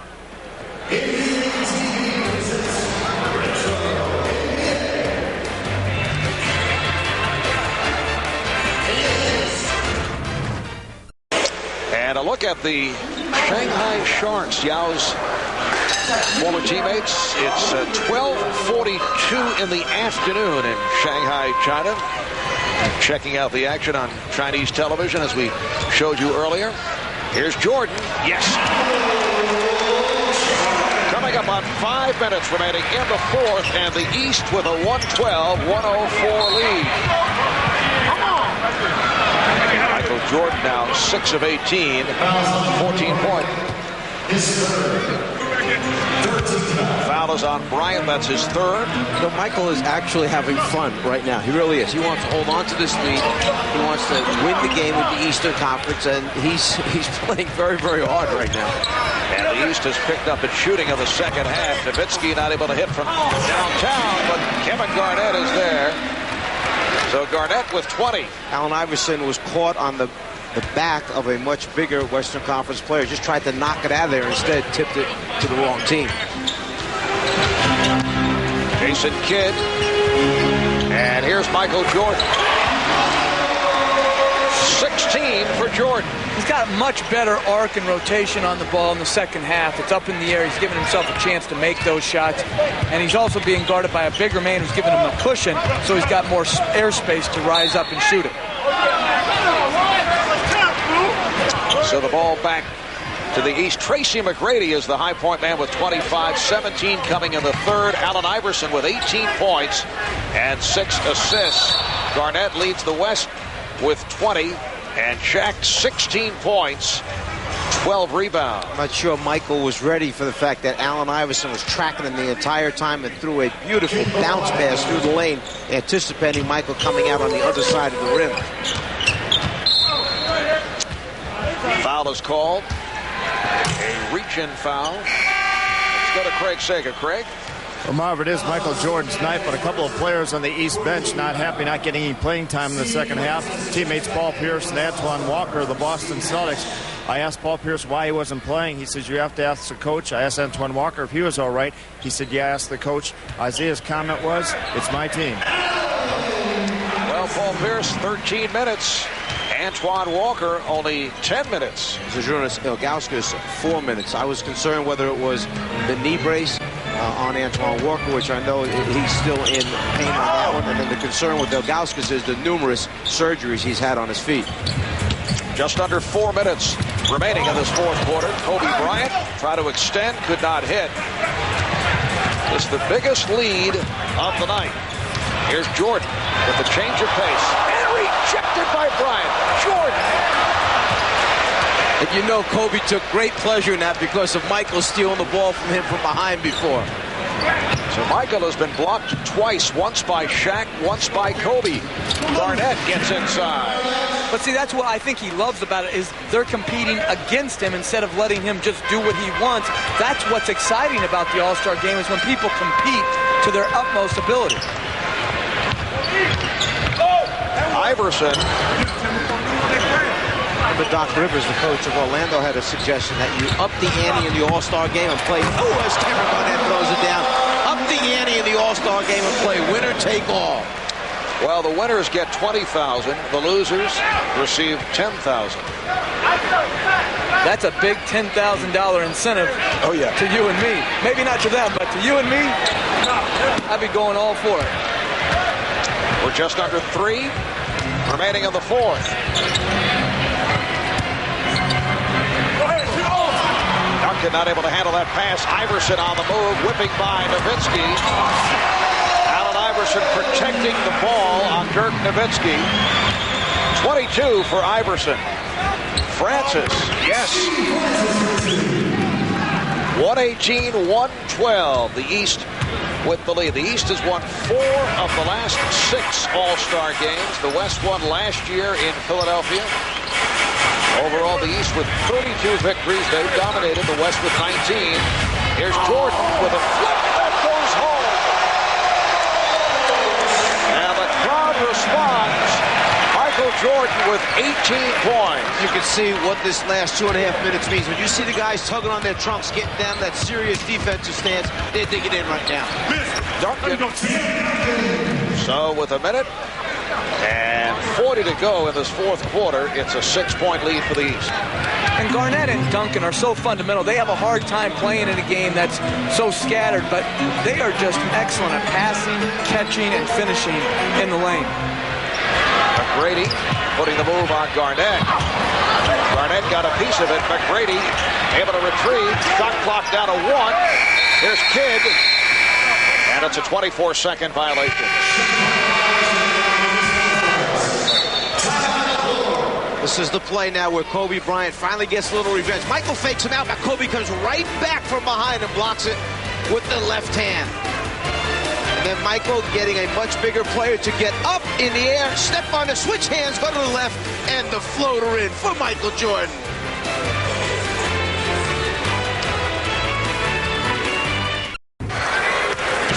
And a look at the Shanghai Sharks, Yao's former teammates. It's 12:42 in the afternoon in Shanghai, China. Checking out the action on Chinese television as we showed you earlier. Here's Jordan. Yes. Coming up on 5 minutes remaining in the fourth, and the East with a 112-104 lead. Michael Jordan now 6 of 18, 14 points. Foul is on Bryant. That's his third. Michael is actually having fun right now. He really is. He wants to hold on to this lead. He wants to win the game with the Eastern Conference, and he's playing very, very hard right now. And the East has picked up its shooting in the second half. Nowitzki not able to hit from downtown, but Kevin Garnett is there. So Garnett with 20. Allen Iverson was caught on the back of a much bigger Western Conference player. Just tried to knock it out of there. Instead, tipped it to the wrong team. Jason Kidd. And here's Michael Jordan. 16 for Jordan. He's got much better arc and rotation on the ball in the second half. It's up in the air. He's giving himself a chance to make those shots. And he's also being guarded by a bigger man who's giving him a cushion, so he's got more airspace to rise up and shoot it. So the ball back to the East. Tracy McGrady is the high point man with 25, 17 coming in the third. Allen Iverson with 18 points and 6 assists. Garnett leads the West with 20, and Shaq 16 points, 12 rebounds. I'm not sure Michael was ready for the fact that Allen Iverson was tracking him the entire time and threw a beautiful bounce pass through the lane, anticipating Michael coming out on the other side of the rim. Foul is called. A reach-in foul. Let's go to Craig Sager. Craig? Well, Marv, it is Michael Jordan's night, but a couple of players on the East bench not happy, not getting any playing time in the second half. Teammates Paul Pierce and Antoine Walker, the Boston Celtics. I asked Paul Pierce why he wasn't playing. He says, you have to ask the coach. I asked Antoine Walker if he was all right. He said, yeah, ask the coach. Isaiah's comment was, it's my team. Well, Paul Pierce, 13 minutes. Antoine Walker, only 10 minutes. Zydrunas Ilgauskas, 4 minutes. I was concerned whether it was the knee brace on Antoine Walker, which I know he's still in pain on that one. And then the concern with Ilgauskas is the numerous surgeries he's had on his feet. Just under 4 minutes remaining in this fourth quarter. Kobe Bryant tried to extend, could not hit. It's the biggest lead of the night. Here's Jordan with the change of pace. And rejected by Bryant. Jordan. And you know Kobe took great pleasure in that because of Michael stealing the ball from him from behind before. So Michael has been blocked twice, once by Shaq, once by Kobe. Garnett gets inside. But see, that's what I think he loves about it, is they're competing against him instead of letting him just do what he wants. That's what's exciting about the All-Star game, is when people compete to their utmost ability. Iverson. Remember Doc Rivers, the coach of Orlando, had a suggestion that you up the ante in the All-Star game and play. Oh, as Kevin Garnett throws it down. Up All-Star game and play winner take all. Well, the winners get $20,000. The losers receive $10,000. That's a big $10,000 incentive to you and me. Maybe not to them, but to you and me, I'd be going all for it. We're just under 3 remaining in the fourth. Duncan not able to handle that pass. Iverson on the move, whipping by Nowitzki. Allen Iverson protecting the ball on Dirk Nowitzki. 22 for Iverson. Francis, yes. 118-112. The East with the lead. The East has won 4 of the last 6 All-Star games. The West won last year in Philadelphia. Overall, the East with 32 victories. They've dominated the West with 19. Here's Jordan with a flip that goes home. And the crowd responds. Michael Jordan with 18 points. You can see what this last 2.5 minutes means. When you see the guys tugging on their trunks, getting down that serious defensive stance, they're digging in right now. Duncan. So with a minute and 40 to go in this fourth quarter, it's a 6-point lead for the East. And Garnett and Duncan are so fundamental. They have a hard time playing in a game that's so scattered, but they are just excellent at passing, catching, and finishing in the lane. McGrady putting the move on Garnett. Garnett got a piece of it. McGrady able to retrieve. Shot clock down to 1. Here's Kidd. And it's a 24-second violation. This is the play now where Kobe Bryant finally gets a little revenge. Michael fakes him out, but Kobe comes right back from behind and blocks it with the left hand. And then Michael getting a much bigger player to get up in the air, step on the switch hands, go to the left, and the floater in for Michael Jordan.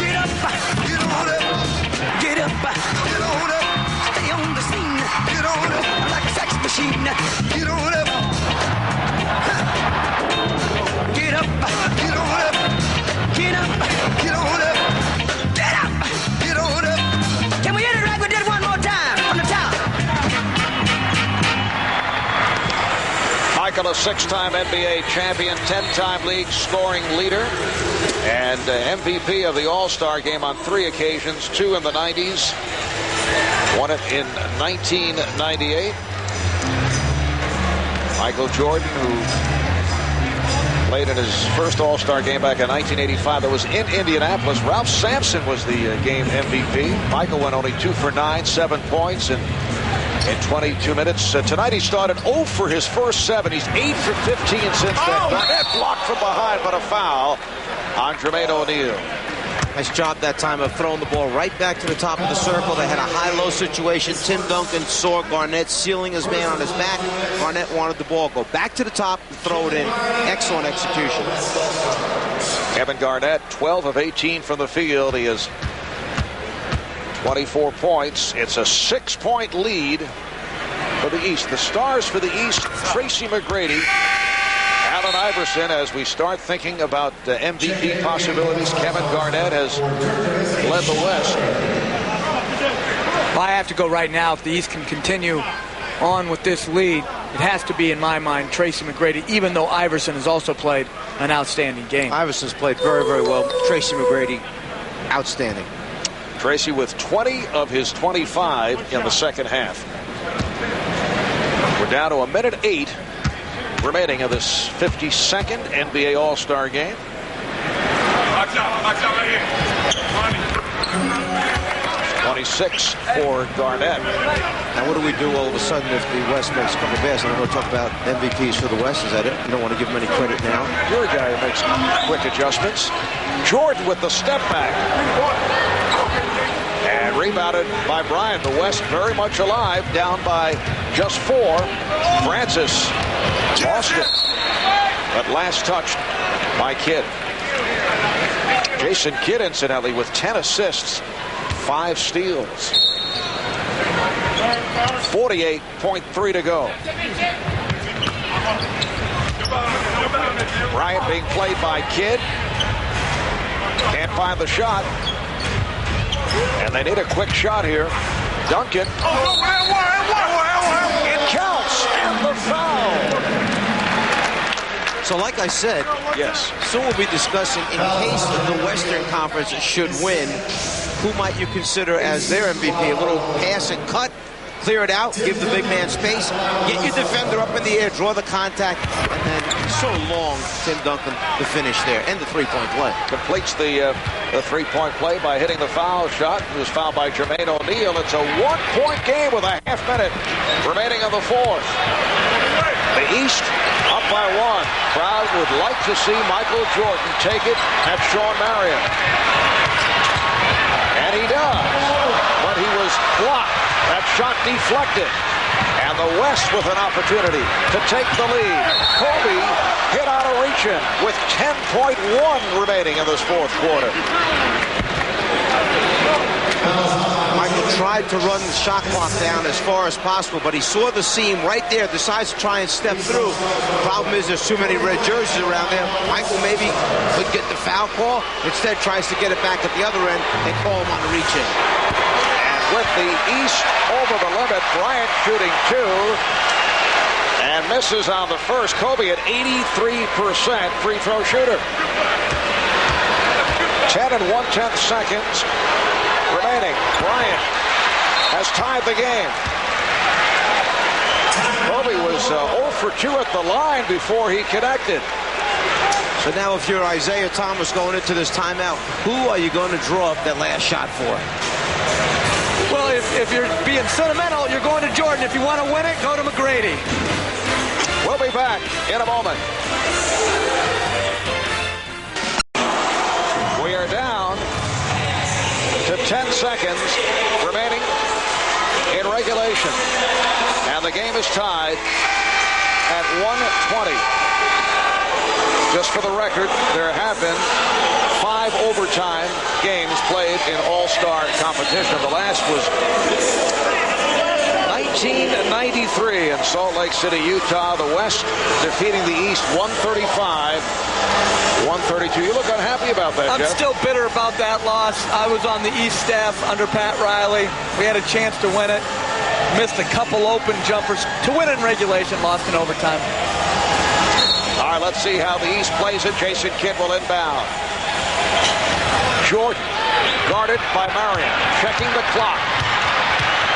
Get up, get on up, get up, get on up, stay on the scene, get on up, like a sex machine, get on up, get up, get on up, get up, get on up. Can we interact with that one more time from the top? Michael, a 6-time NBA champion, 10-time league scoring leader, and MVP of the All-Star game on 3 occasions, 2 in the 90s. Won it in 1998. Michael Jordan, who played in his first All-Star game back in 1985. That was in Indianapolis. Ralph Sampson was the game MVP. Michael went only 2 for 9, 7 points in 22 minutes. Tonight he started 0 for his first 7. He's 8 for 15 since then. Garnett blocked from behind, but a foul on Jermaine O'Neal. Nice job that time of throwing the ball right back to the top of the circle. They had a high-low situation. Tim Duncan saw Garnett sealing his man on his back. Garnett wanted the ball go back to the top and throw it in. Excellent execution. Kevin Garnett, 12 of 18 from the field. He has 24 points. It's a 6-point lead for the East. The stars for the East, Tracy McGrady, Allen Iverson. As we start thinking about MVP possibilities, Kevin Garnett has led the West. Well, I have to go right now. If the East can continue on with this lead, it has to be, in my mind, Tracy McGrady, even though Iverson has also played an outstanding game. Iverson's played very, very well. Tracy McGrady, outstanding. Tracy with 20 of his 25 in the second half. We're down to a minute 8 remaining of this 52nd NBA All-Star game. Watch out right here. 26 for Garnett. Now, what do we do all of a sudden if the West makes a couple of passes? I'm going to talk about MVPs for the West. Is that it? You don't want to give them any credit now? You're a guy who makes quick adjustments. Jordan with the step back. And rebounded by Bryant. The West very much alive, down by just 4. Francis lost it, but last touched by Kidd. Jason Kidd, incidentally, with 10 assists, 5 steals. 48.3 to go. Bryant being played by Kidd. Can't find the shot. And they need a quick shot here. Duncan. It counts, and the foul. So like I said, yes. Soon we'll be discussing, in case the Western Conference should win, who might you consider as their MVP? A little pass and cut, clear it out, give the big man space, get your defender up in the air, draw the contact, and then so long, Tim Duncan, the finish there, and the three-point play. Completes the three-point play by hitting the foul shot. It was fouled by Jermaine O'Neal. It's a one-point game with a half minute remaining on the fourth. The East up by one. Crowd would like to see Michael Jordan take it at Shawn Marion. And he does. But he was blocked. That shot deflected. And the West with an opportunity to take the lead. Kobe hit out of reach in with 10.1 remaining in this fourth quarter. Michael tried to run the shot clock down as far as possible, but he saw the seam right there, decides to try and step through. Problem is there's too many red jerseys around there. Michael maybe could get the foul call. Instead tries to get it back at the other end and call him on the reach in. With the East over the limit, Bryant shooting two and misses on the first. Kobe at 83% free throw shooter. 10 and 1/10 seconds remaining. Bryant has tied the game. Kobe was 0 for 2 at the line before he connected. So now if you're Isaiah Thomas going into this timeout, who are you going to draw up that last shot for? Well, if you're being sentimental, you're going to Jordan. If you want to win it, go to McGrady. We'll be back in a moment. We are down to 10 seconds remaining in regulation. And the game is tied at 120. Just for the record, there have been 5 overtime games played in All-Star competition. The last was 1993 in Salt Lake City, Utah. The West defeating the East 135-132. You look unhappy about that, I'm Jeff. still bitter about that loss. I was on the East staff under Pat Riley. We had a chance to win it. Missed a couple open jumpers to win it in regulation, lost in overtime. All right, let's see how the East plays it. Jason Kidd will inbound. Jordan guarded by Marion. Checking the clock.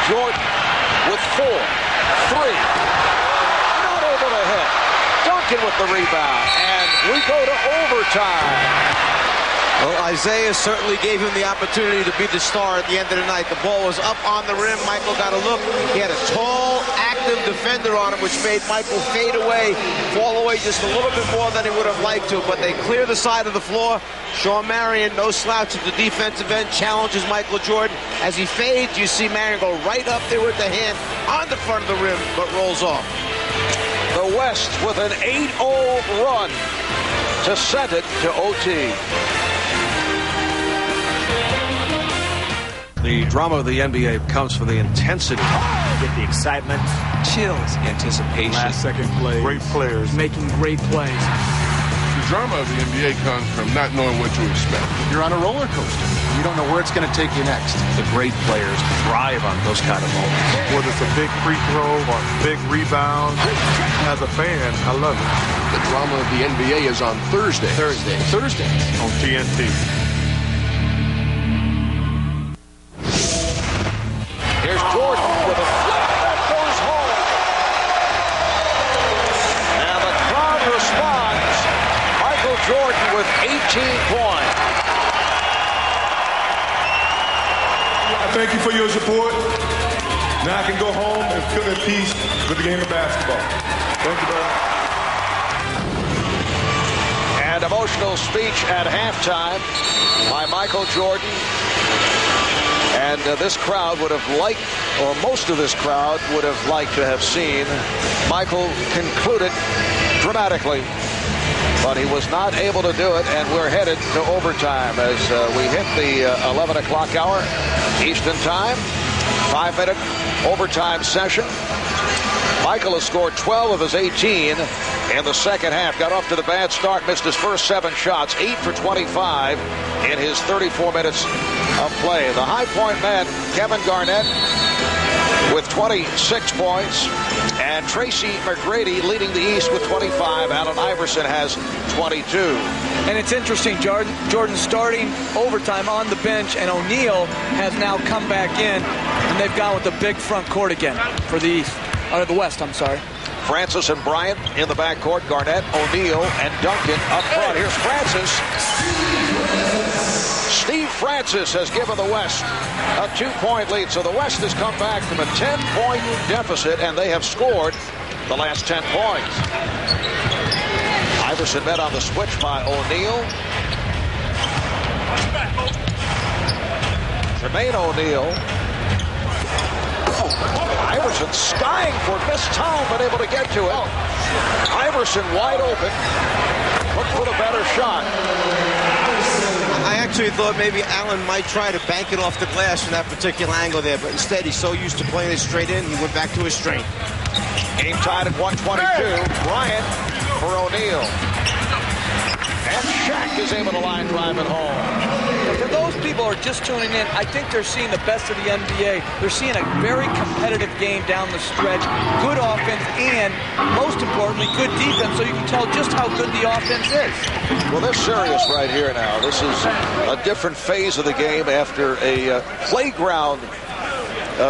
Jordan with 4, 3. Not able to hit. Duncan with the rebound. And we go to overtime. Well, Isaiah certainly gave him the opportunity to be the star at the end of the night. The ball was up on the rim. Michael got a look. He had a tall, active defender on him, which made Michael fade away, fall away just a little bit more than he would have liked to. But they clear the side of the floor. Shawn Marion, no slouch at the defensive end, challenges Michael Jordan. As he fades, you see Marion go right up there with the hand on the front of the rim, but rolls off. The West with an 8-0 run to send it to OT. The drama of the NBA comes from the intensity. Get the excitement, chills, anticipation. Last second plays. Great players. Making great plays. The drama of the NBA comes from not knowing what to expect. You're on a roller coaster. You don't know where it's going to take you next. The great players thrive on those kind of moments. Whether it's a big free throw or big rebound, as a fan, I love it. The drama of the NBA is on Thursday. Thursday. On TNT. Here's Jordan with a flip that goes home. And the crowd responds. Michael Jordan with 18 points. I thank you for your support. Now I can go home and feel at peace with the game of basketball. Thank you very much. And emotional speech at halftime by Michael Jordan. And this crowd would have liked, or most of this crowd would have liked to have seen Michael conclude it dramatically. But he was not able to do it, and we're headed to overtime as we hit the 11 o'clock hour Eastern time. 5-minute overtime session. Michael has scored 12 of his 18 in the second half. Got off to the bad start, missed his first 7 shots, 8 for 25 in his 34 minutes of play. The high point man, Kevin Garnett, with 26 points, and Tracy McGrady leading the East with 25. Allen Iverson has 22. And it's interesting, Jordan starting overtime on the bench, and O'Neal has now come back in, and they've gone with the big front court again for the East, or the West, I'm sorry. Francis and Bryant in the backcourt. Garnett, O'Neal, and Duncan up front. Here's Francis. Steve Francis has given the West a 2-point lead. So the West has come back from a 10-point deficit, and they have scored the last 10 points. Iverson met on the switch by O'Neal. Jermaine O'Neal. Iverson skying for missed time, but able to get to it. Iverson wide open. Look for the better shot. I actually thought maybe Allen might try to bank it off the glass from that particular angle there, but instead he's so used to playing it straight in, he went back to his strength. Game tied at 122. Bryant for O'Neal. And Shaq is able to line drive it home. For those people who are just tuning in, I think they're seeing the best of the NBA. They're seeing a very competitive game down the stretch. Good offense and, most importantly, good defense, so you can tell just how good the offense is. Well, they're serious right here now. This is a different phase of the game after a playground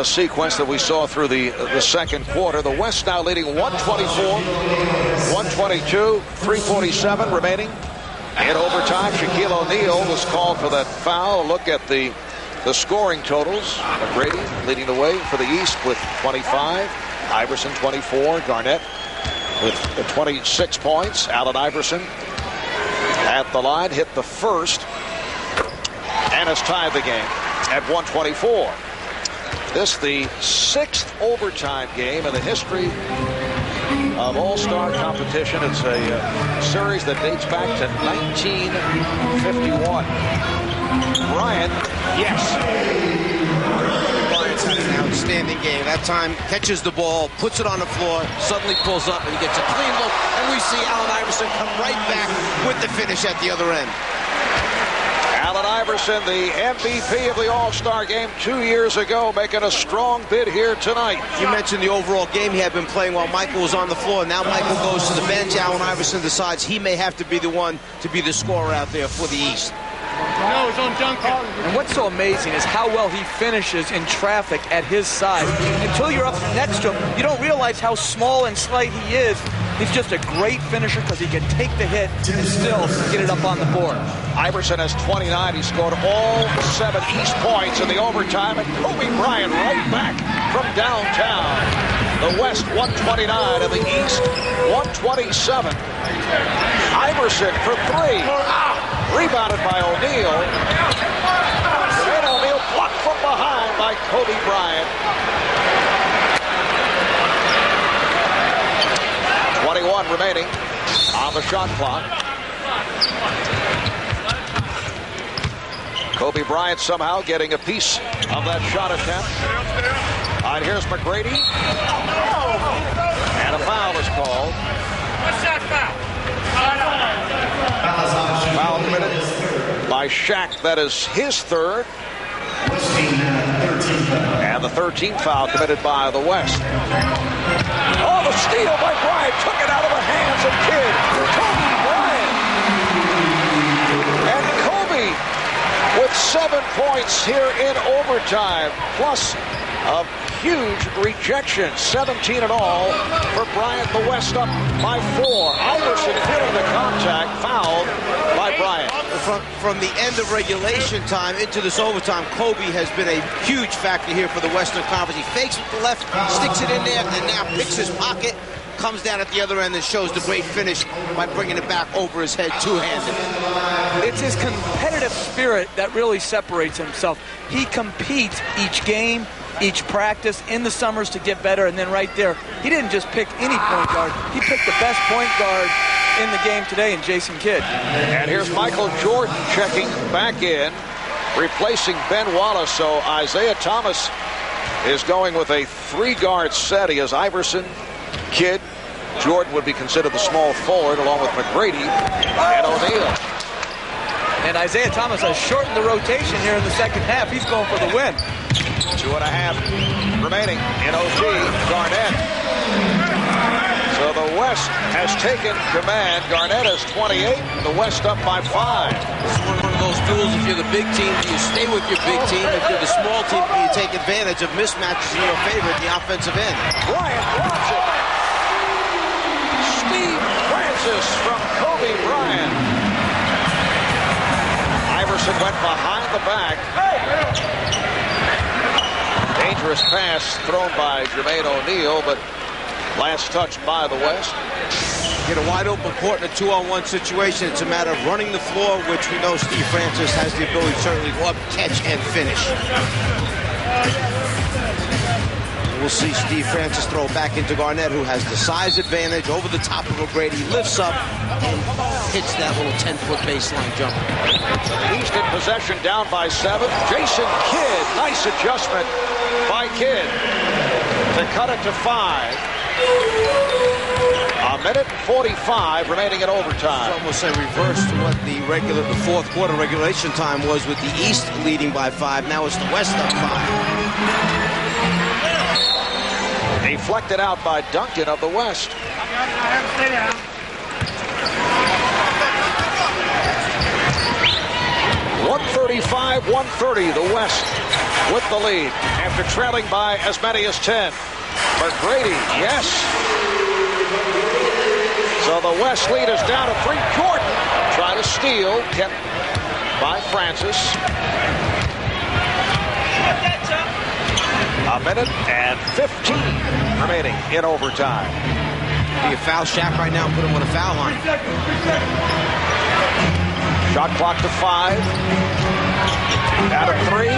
sequence that we saw through the second quarter. The West now leading 124, 122, 3:47 remaining. In overtime, Shaquille O'Neal was called for that foul. Look at the scoring totals. McGrady leading the way for the East with 25. Iverson 24. Garnett with 26 points. Allen Iverson at the line, hit the first, and has tied the game at 124. This the 6th overtime game in the history of All-Star competition. It's a series that dates back to 1951. Bryant, yes. Bryant's had an outstanding game. That time, catches the ball, puts it on the floor, suddenly pulls up, and he gets a clean look, and we see Allen Iverson come right back with the finish at the other end. Allen Iverson, the MVP of the All-Star game 2 years ago, making a strong bid here tonight. You mentioned the overall game he had been playing while Michael was on the floor. Now Michael goes to the bench. Allen Iverson decides he may have to be the one to be the scorer out there for the East. No, it's on Duncan. And what's so amazing is how well he finishes in traffic at his side. Until you're up next to him, you don't realize how small and slight he is. He's just a great finisher because he can take the hit and still get it up on the board. Iverson has 29. He scored all 7 East points in the overtime, and Kobe Bryant right back from downtown. The West 129 and the East 127. Iverson for 3. Rebounded by O'Neal. And O'Neal blocked from behind by Kobe Bryant. 21 remaining on the shot clock. Kobe Bryant somehow getting a piece of that shot attempt. All right, here's McGrady. And a foul is called. Foul committed by Shaq. That is his third. And the 13th foul committed by the West. Oh, the steal by Bryant. Took it out of the hands of Kidd. Kobe Bryant. And Kobe with 7 points here in overtime. Plus a huge rejection. 17 in all for Bryant. The West up by 4. Iverson feeling the contact. Fouled by Bryant. From the end of regulation time into this overtime, Kobe has been a huge factor here for the Western Conference. He fakes with the left, sticks it in there, and now picks his pocket, comes down at the other end and shows the great finish by bringing it back over his head two-handed. It's his competitive spirit that really separates himself. He competes each game, each practice in the summers to get better, and then right there, he didn't just pick any point guard. He picked the best point guard in the game today in Jason Kidd. And here's Michael Jordan checking back in, replacing Ben Wallace. So Isaiah Thomas is going with a 3-guard set. He has Iverson, Kidd. Jordan would be considered the small forward along with McGrady and O'Neal. And Isaiah Thomas has shortened the rotation here in the second half. He's going for the win. 2.5 remaining in OT. Garnett. So the West has taken command. Garnett has 28. The West up by 5. It's one of those duels. If you're the big team, do you stay with your big team? If you're the small team, do you take advantage of mismatches in your favor at the offensive end? Bryant blocks it. Steve Francis from Kobe Bryant. Iverson went behind the back. Dangerous pass thrown by Jermaine O'Neal, but last touch by the West. Get a wide open court in a 2-on-1 situation. It's a matter of running the floor, which we know Steve Francis has the ability to certainly go up, catch, and finish. We'll see Steve Francis throw back into Garnett, who has the size advantage over the top of McGrady, lifts up, and hits that little 10-foot baseline jump. East in possession, down by 7. Jason Kidd, nice adjustment by Kidd to cut it to 5. A minute 45 remaining in overtime. It's almost a reverse to what the fourth quarter regulation time was, with the East leading by 5. Now it's the West up 5. Deflected out by Duncan of the West. 135-130, the West with the lead after trailing by as many as 10. McGrady, yes. So the West lead is down to 3. Jordan try to steal, kept by Francis. A minute and 15 remaining in overtime. Be a foul Shaq right now and put him on a foul line. Shot clock to 5. Down to 3.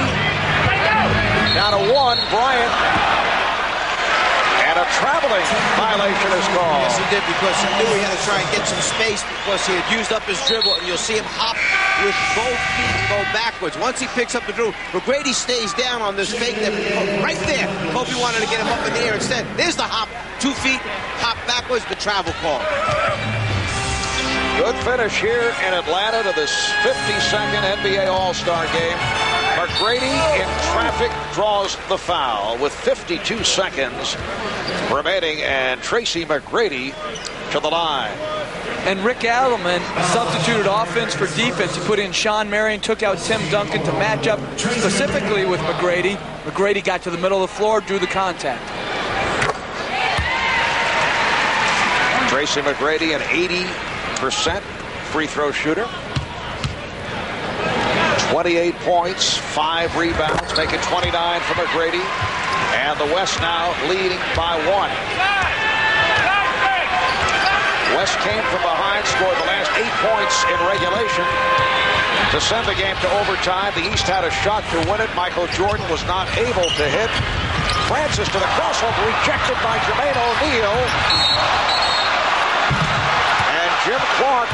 Down to 1. Bryant. And a traveling violation is called. Yes, he did, because he knew he had to try and get some space because he had used up his dribble, and you'll see him hop with both feet and go backwards. Once he picks up the dribble, McGrady stays down on this fake that right there. Kobe wanted to get him up in the air instead. There's the hop, 2 feet, hop backwards, the travel call. Good finish here in Atlanta to this 52nd NBA All-Star game. McGrady in traffic draws the foul with 52 seconds remaining, and Tracy McGrady to the line. And Rick Adelman substituted offense for defense. He put in Sean Marion, took out Tim Duncan to match up specifically with McGrady. McGrady got to the middle of the floor, drew the contact. Tracy McGrady, an 80% free throw shooter. 28 points, 5 rebounds, make it 29 for McGrady. And the West now leading by 1. West came from behind, scored the last 8 points in regulation to send the game to overtime. The East had a shot to win it. Michael Jordan was not able to hit. Francis to the crossover, rejected by Jermaine O'Neal. And Jim Clark,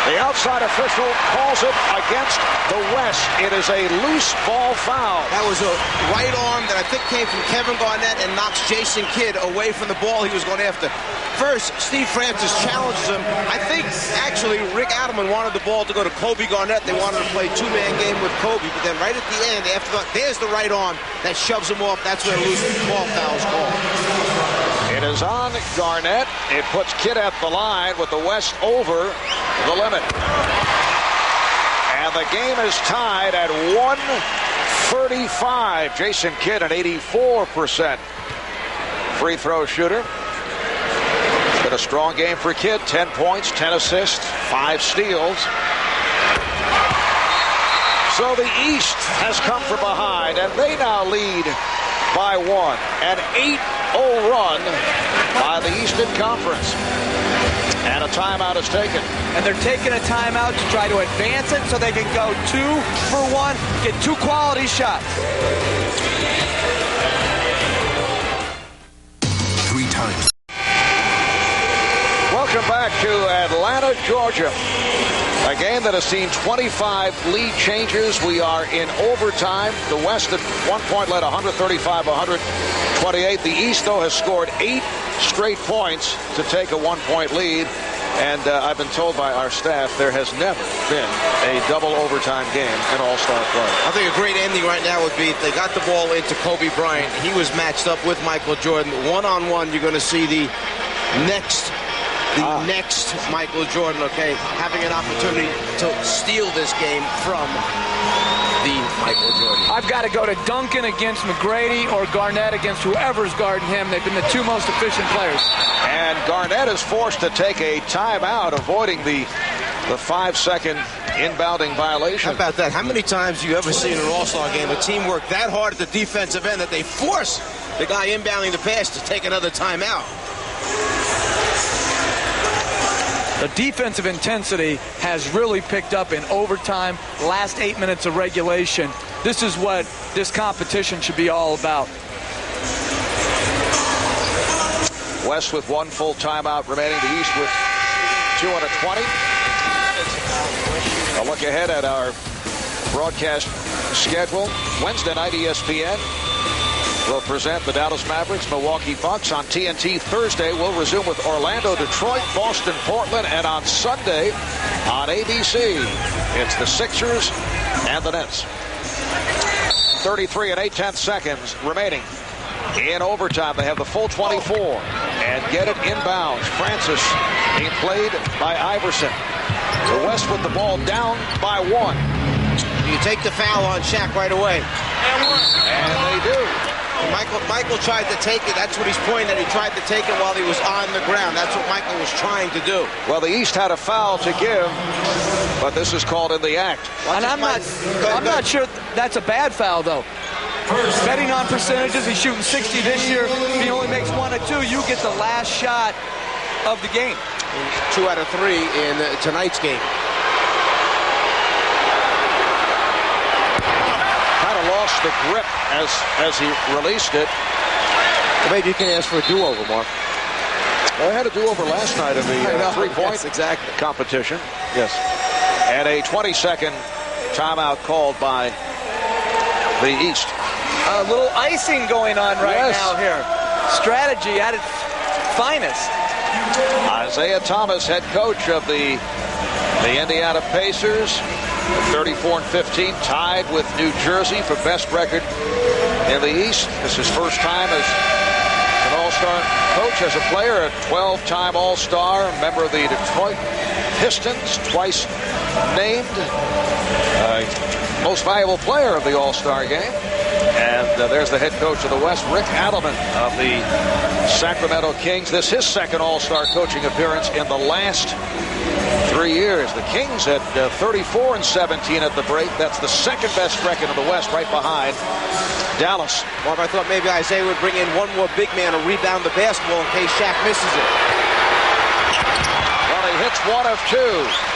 the outside official, calls it against the West. It is a loose ball foul. That was a right arm that I think came from Kevin Garnett and knocks Jason Kidd away from the ball he was going after. First, Steve Francis challenges him. I think, actually, Rick Adelman wanted the ball to go to Kobe Garnett. They wanted to play 2-man game with Kobe. But then right at the end, after there's the right arm that shoves him off. That's where a loose ball foul is called. It is on Garnett. It puts Kidd at the line with the West over the limit. And the game is tied at 135. Jason Kidd, an 84% free throw shooter. It's been a strong game for Kidd. 10 points, 10 assists, 5 steals. So the East has come from behind, and they now lead by 1. An 8-0 run by the Eastern Conference. And a timeout is taken. And they're taking a timeout to try to advance it so they can go 2 for 1, get 2 quality shots. 3 times. Welcome back to Atlanta, Georgia. A game that has seen 25 lead changes. We are in overtime. The West at one point led 135-128. The East, though, has scored 8 straight points to take a 1-point lead. And I've been told by our staff there has never been a double overtime game in All-Star play. I think a great ending right now would be if they got the ball into Kobe Bryant. He was matched up with Michael Jordan. One-on-one, you're going to see the next Michael Jordan, okay, having an opportunity to steal this game from the Michael Jordan. I've got to go to Duncan against McGrady or Garnett against whoever's guarding him. They've been the two most efficient players. And Garnett is forced to take a timeout, avoiding the 5-second inbounding violation. How about that? How many times do you ever see in an All-Star game a team work that hard at the defensive end that they force the guy inbounding the pass to take another timeout? The defensive intensity has really picked up in overtime, last 8 minutes of regulation. This is what this competition should be all about. West with one full timeout remaining. The East with 2:20. A look ahead at our broadcast schedule. Wednesday night, ESPN will present the Dallas Mavericks, Milwaukee Bucks. On TNT Thursday, we'll resume with Orlando, Detroit, Boston, Portland, and on Sunday on ABC, it's the Sixers and the Nets. 33 and 8/10 seconds remaining in overtime. They have the full 24 and get it inbounds. Francis being played by Iverson. The West with the ball down by 1. You take the foul on Shaq right away. And they do. Michael tried to take it. That's what he's pointing at. He tried to take it while he was on the ground. That's what Michael was trying to do. Well, the East had a foul to give, but this is called in the act. And I'm not sure that's a bad foul, though. Betting on percentages, he's shooting 60 this year. If he only makes 1 or 2, you get the last shot of the game. 2 out of 3 in tonight's game. Kind of lost the grip as he released it. Well, maybe you can ask for a do-over, Mark. Well, I had a do-over last night in the three-point competition. Yes. And a 20-second timeout called by the East. A little icing going on right now here. Strategy at its finest. Isaiah Thomas, head coach of the Indiana Pacers, 34-15, tied with New Jersey for best record in the East. This is his first time as an All-Star coach, as a player, a 12-time All-Star, member of the Detroit Pistons, twice named most valuable player of the All-Star game. And there's the head coach of the West, Rick Adelman of the Sacramento Kings. This is his second All-Star coaching appearance in the last 3 years. The Kings had 34-17 at the break. That's the second best record in the West, right behind Dallas. Mark, I thought maybe Isaiah would bring in one more big man to rebound the basketball in case Shaq misses it. Well, he hits 1 of 2,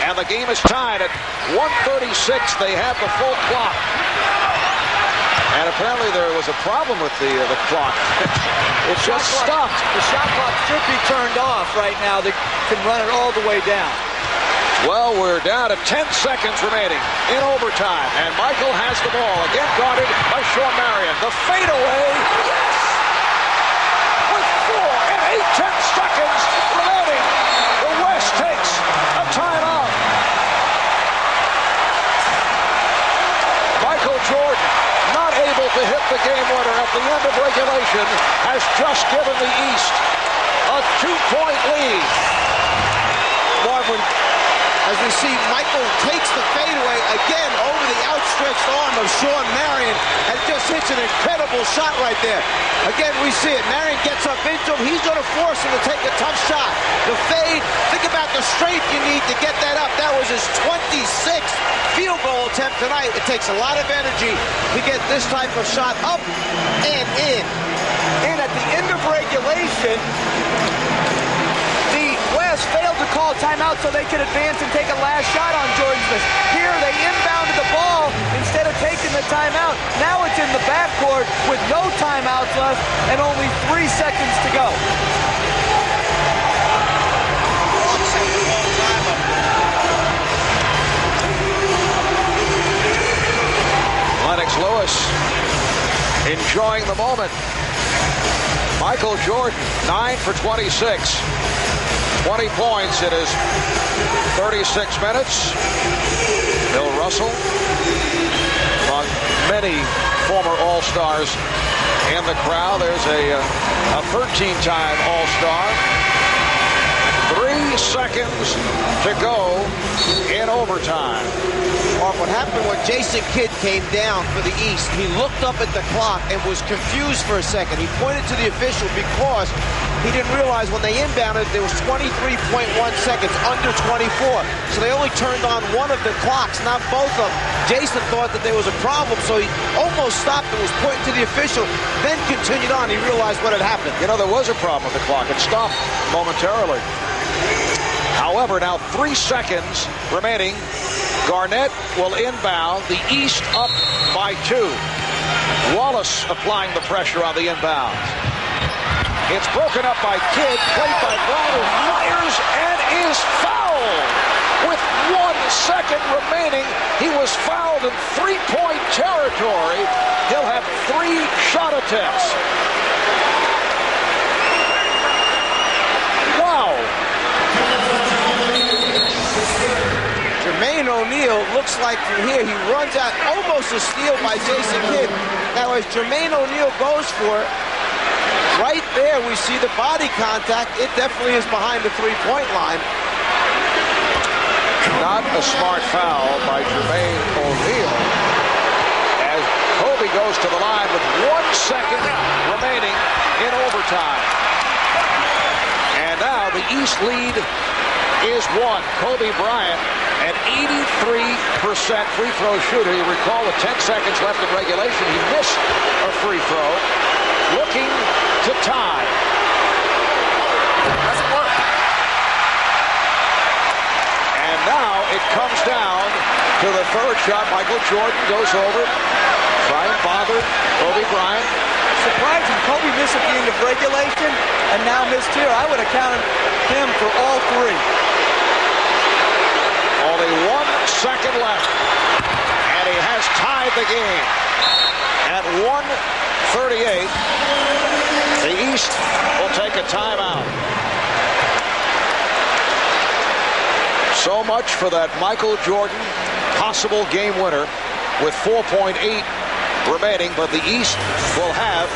and the game is tied at 1:36. They have the full clock. And apparently there was a problem with the clock. It just stopped. The shot clock should be turned off right now. They can run it all the way down. Well, we're down to 10 seconds remaining in overtime. And Michael has the ball. Again guarded by Shawn Marion. The fadeaway. Yes! With 4 and 8/10 seconds remaining, the West takes a timeout. Michael Jordan, not able to hit the game winner at the end of regulation, has just given the East a 2-point lead. Marvin, as we see, Michael takes the fadeaway again over the outstretched arm of Shawn Marion and just hits an incredible shot right there. Again, we see it. Marion gets up into him. He's going to force him to take a tough shot. The fade, think about the strength you need to get that up. That was his 26th field goal attempt tonight. It takes a lot of energy to get this type of shot up and in. And at the end of regulation, the West failed to call timeout so they could advance and take a last shot on Jordan Smith. Here they inbounded the ball instead of taking the timeout. Now it's in the backcourt with no timeouts left and only 3 seconds to go. Lennox Lewis enjoying the moment. Michael Jordan, 9 for 26. 20 points in his 36 minutes. Bill Russell, among many former All-Stars in the crowd. There's a 13-time All-Star. 3 seconds to go in overtime. Mark, what happened when Jason Kidd came down for the East, he looked up at the clock and was confused for a second. He pointed to the official because he didn't realize when they inbounded there was 23.1 seconds, under 24. So they only turned on one of the clocks, not both of them. Jason thought that there was a problem, so he almost stopped and was pointing to the official, then continued on. He realized what had happened. You know, there was a problem with the clock. It stopped momentarily. However, now 3 seconds remaining. Garnett will inbound. The East up by 2. Wallace applying the pressure on the inbound. It's broken up by Kidd, played by Brown, who fires and is fouled. With 1 second remaining, he was fouled in 3-point territory. He'll have 3 shot attempts. Wow. Jermaine O'Neal looks like from here, he runs out, almost a steal by Jason Kidd. Now as Jermaine O'Neal goes for it, right there we see the body contact. It definitely is behind the 3-point line. Not a smart foul by Jermaine O'Neal as Kobe goes to the line with 1 second remaining in overtime. And now the East lead is 1. Kobe Bryant, an 83% free throw shooter. You recall with 10 seconds left in regulation, he missed a free throw. Looking to tie. Doesn't work. And now it comes down to the third shot. Michael Jordan goes over. Try and bother Kobe Bryant. Surprising. Kobe missed at the end of regulation and now missed here. I would have counted him for all 3. Only 1 second left. And he has tied the game. At 1:38, the East will take a timeout. So much for that Michael Jordan possible game winner with 4.8 remaining, but the East will have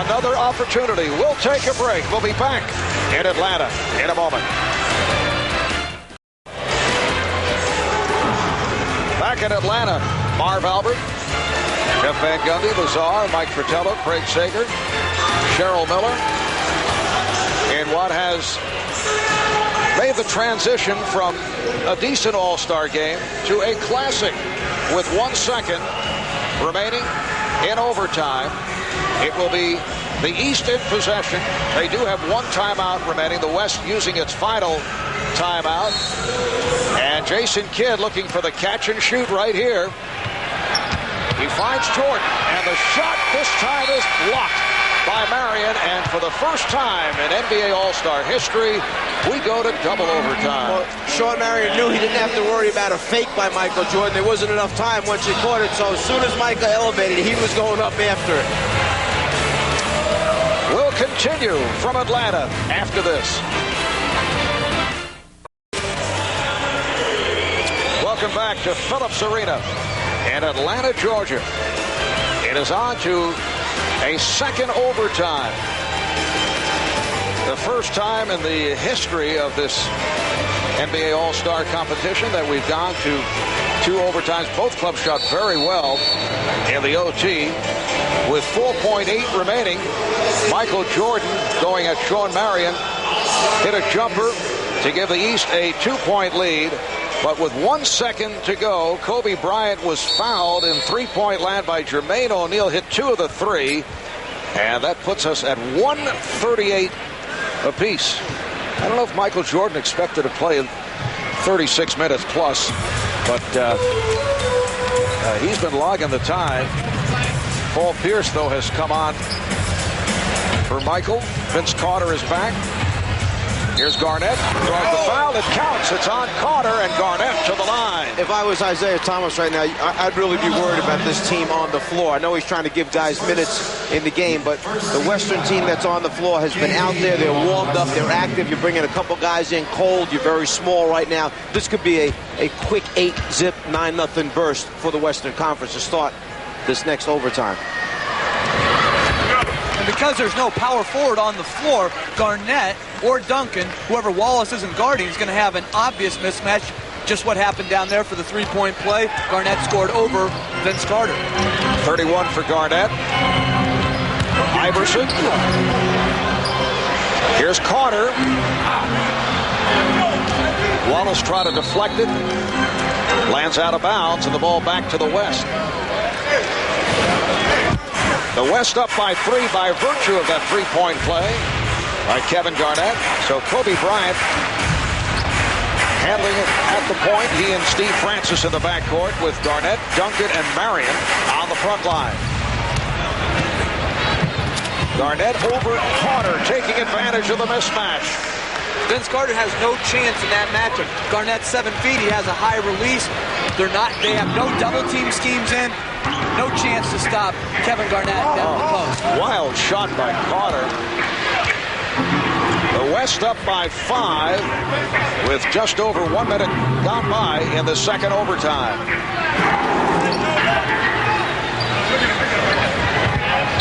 another opportunity. We'll take a break. We'll be back in Atlanta in a moment. Back in Atlanta, Marv Albert, Jeff Van Gundy, Lazar, Mike Fratello, Craig Sager, Cheryl Miller, in what has made the transition from a decent All-Star game to a classic with 1 second remaining in overtime. It will be the East in possession. They do have 1 timeout remaining. The West using its final timeout. And Jason Kidd looking for the catch and shoot right here. He finds Jordan, and the shot this time is blocked by Marion. And for the first time in NBA All-Star history, we go to double overtime. Well, Sean Marion knew he didn't have to worry about a fake by Michael Jordan. There wasn't enough time once he caught it, so as soon as Michael elevated, he was going up after it. We'll continue from Atlanta after this. Welcome back to Phillips Arena in Atlanta, Georgia. It is on to a second overtime. The first time in the history of this NBA All-Star competition that we've gone to 2 overtimes. Both clubs shot very well in the OT. With 4.8 remaining, Michael Jordan going at Sean Marion hit a jumper to give the East a 2-point lead. But with 1 second to go, Kobe Bryant was fouled in 3-point land by Jermaine O'Neal, hit 2 of the 3. And that puts us at 138 apiece. I don't know if Michael Jordan expected to play 36 minutes plus, but he's been logging the time. Paul Pierce, though, has come on for Michael. Vince Carter is back. Here's Garnett. Draws the foul. it counts. It's on Carter, and Garnett to the line. If I was Isaiah Thomas right now, I'd really be worried about this team on the floor. I know he's trying to give guys minutes in the game, but the Western team that's on the floor has been out there. They're warmed up. They're active. You're bringing a couple guys in cold. You're very small right now. This could be a quick 8-zip, 9-0 burst for the Western Conference to start this next overtime. And because there's no power forward on the floor, Garnett or Duncan, whoever Wallace isn't guarding, is going to have an obvious mismatch. Just what happened down there for the three-point play. Garnett scored over Vince Carter. 31 for Garnett. Iverson. Here's Carter. Wallace tried to deflect it. Lands out of bounds, and the ball back to the West. The West up by 3 by virtue of that three-point play by Kevin Garnett. So Kobe Bryant handling it at the point. He and Steve Francis in the backcourt with Garnett, Duncan, and Marion on the front line. Garnett over Carter, taking advantage of the mismatch. Vince Carter has no chance in that matchup. Garnett's 7 feet. He has a high release. They have no double team schemes in. No chance to stop Kevin Garnett down the post. Wild shot by Carter. The West up by 5 with just over 1 minute gone by in the second overtime.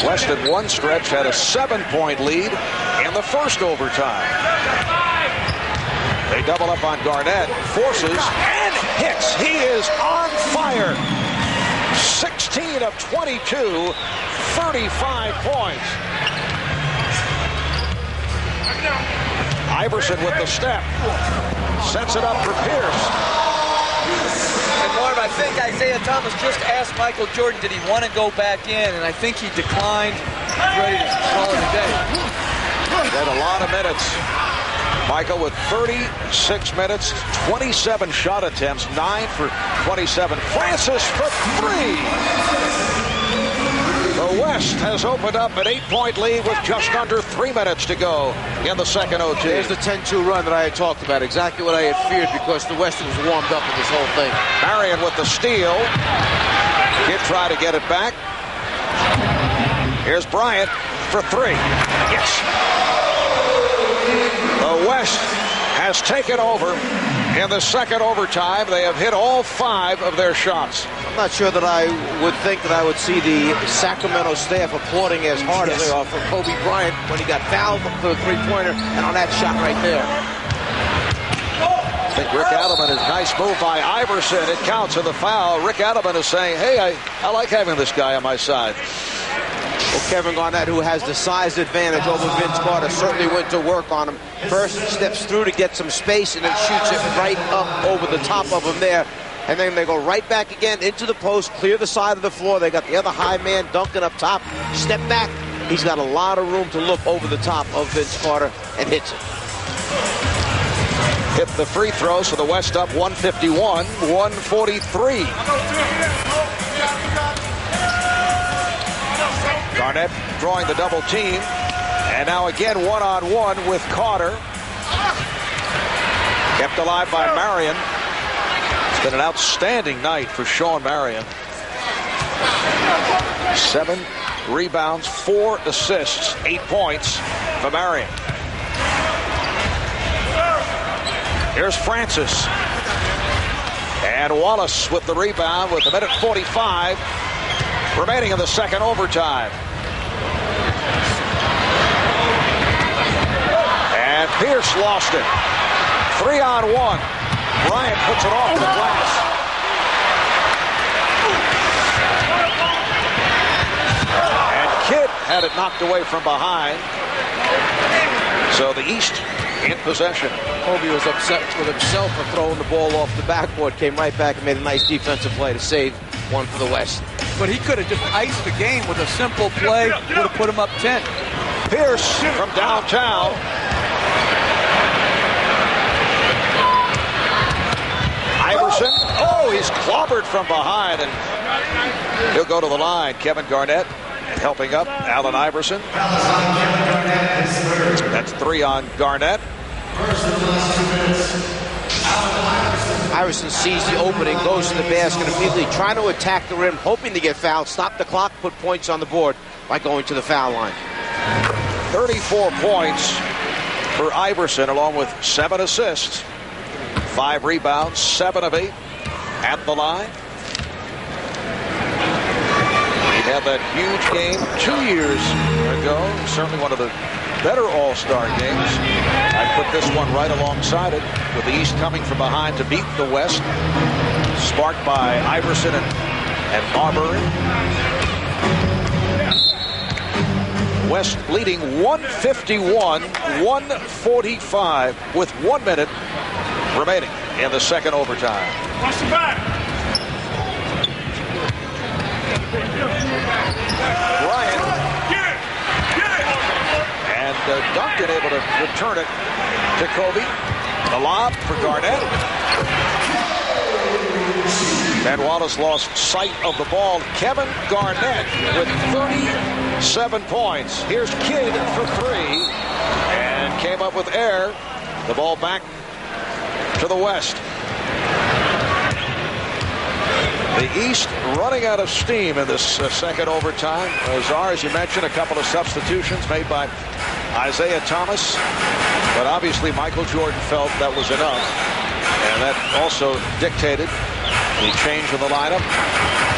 West at one stretch had a 7-point lead in the first overtime. They double up on Garnett, forces, and hits. He is on fire. 16 of 22, 35 points. Iverson with the step. Sets it up for Pierce. And Marv, I think Isaiah Thomas just asked Michael Jordan, did he want to go back in? And I think he declined. He's ready to call it a day. He had a lot of minutes. Michael with 36 minutes, 27 shot attempts, 9 for 27. Francis for 3. The West has opened up an 8-point lead with just under 3 minutes to go in the second OT. There's the 10-2 run that I had talked about. Exactly what I had feared because the West was warmed up in this whole thing. Marion with the steal. Kid try to get it back. Here's Bryant for 3. Yes. The West has taken over in the second overtime. They have hit all 5 of their shots. I'm not sure that I would think that I would see the Sacramento staff applauding as hard as they are for Kobe Bryant when he got fouled for the three-pointer and on that shot right there. I think Rick Adelman is nice move by Iverson. It counts in the foul. Rick Adelman is saying, hey, I like having this guy on my side. Well, Kevin Garnett, who has the size advantage over Vince Carter, certainly went to work on him. First steps through to get some space and then shoots it right up over the top of him there. And then they go right back again into the post, clear the side of the floor. They got the other high man, Duncan, up top. Step back. He's got a lot of room to look over the top of Vince Carter and hits it. Hit the free throw, so the West up 151, 143. Garnett drawing the double team. And now again one-on-one with Carter. Kept alive by Marion. It's been an outstanding night for Sean Marion. 7 rebounds, 4 assists, 8 points for Marion. Here's Francis. And Wallace with the rebound with a minute 45 remaining in the second overtime. And Pierce lost it. 3-on-1. Bryant puts it off the glass. And Kidd had it knocked away from behind. So the East in possession. Kobe was upset with himself for throwing the ball off the backboard. Came right back and made a nice defensive play to save one for the West. But he could have just iced the game with a simple play. Would have put him up 10. Pierce from downtown. Iverson. Oh, he's clobbered from behind, and he'll go to the line. Kevin Garnett helping up Allen Iverson. That's 3 on Garnett. Iverson sees the opening, goes to the basket immediately, trying to attack the rim, hoping to get fouled, stop the clock, put points on the board by going to the foul line. 34 points for Iverson, along with 7 assists, 5 rebounds, 7 of 8 at the line. He had that huge game 2 years ago, certainly one of the better All-Star games. I put this one right alongside it, with the East coming from behind to beat the West, sparked by Iverson and Marbury. West leading 151-145 with 1 minute remaining in the second overtime. Watch the back. Bryant. And Duncan able to return it to Kobe. The lob for Garnett. Ben Wallace lost sight of the ball. Kevin Garnett with 37 points. Here's Kidd for 3. And came up with air. The ball back to the West. The East running out of steam in this second overtime. Czar, as you mentioned, a couple of substitutions made by Isaiah Thomas. But obviously Michael Jordan felt that was enough. And that also dictated the change in the lineup.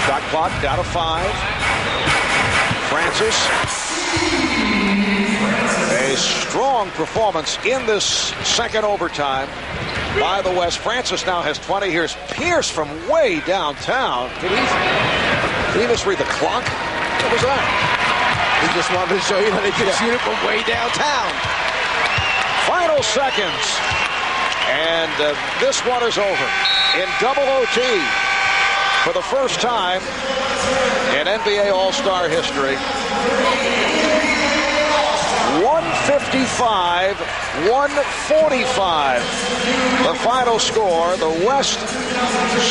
Shot clock down to 5. Francis. A strong performance in this second overtime by the West. Francis now has 20. Here's Pierce from way downtown. Did he misread the clock? What was that? He just wanted to show you that he could shoot it from way downtown. Final seconds. And this one is over in double OT for the first time in NBA All-Star history. 155-145. The final score. The West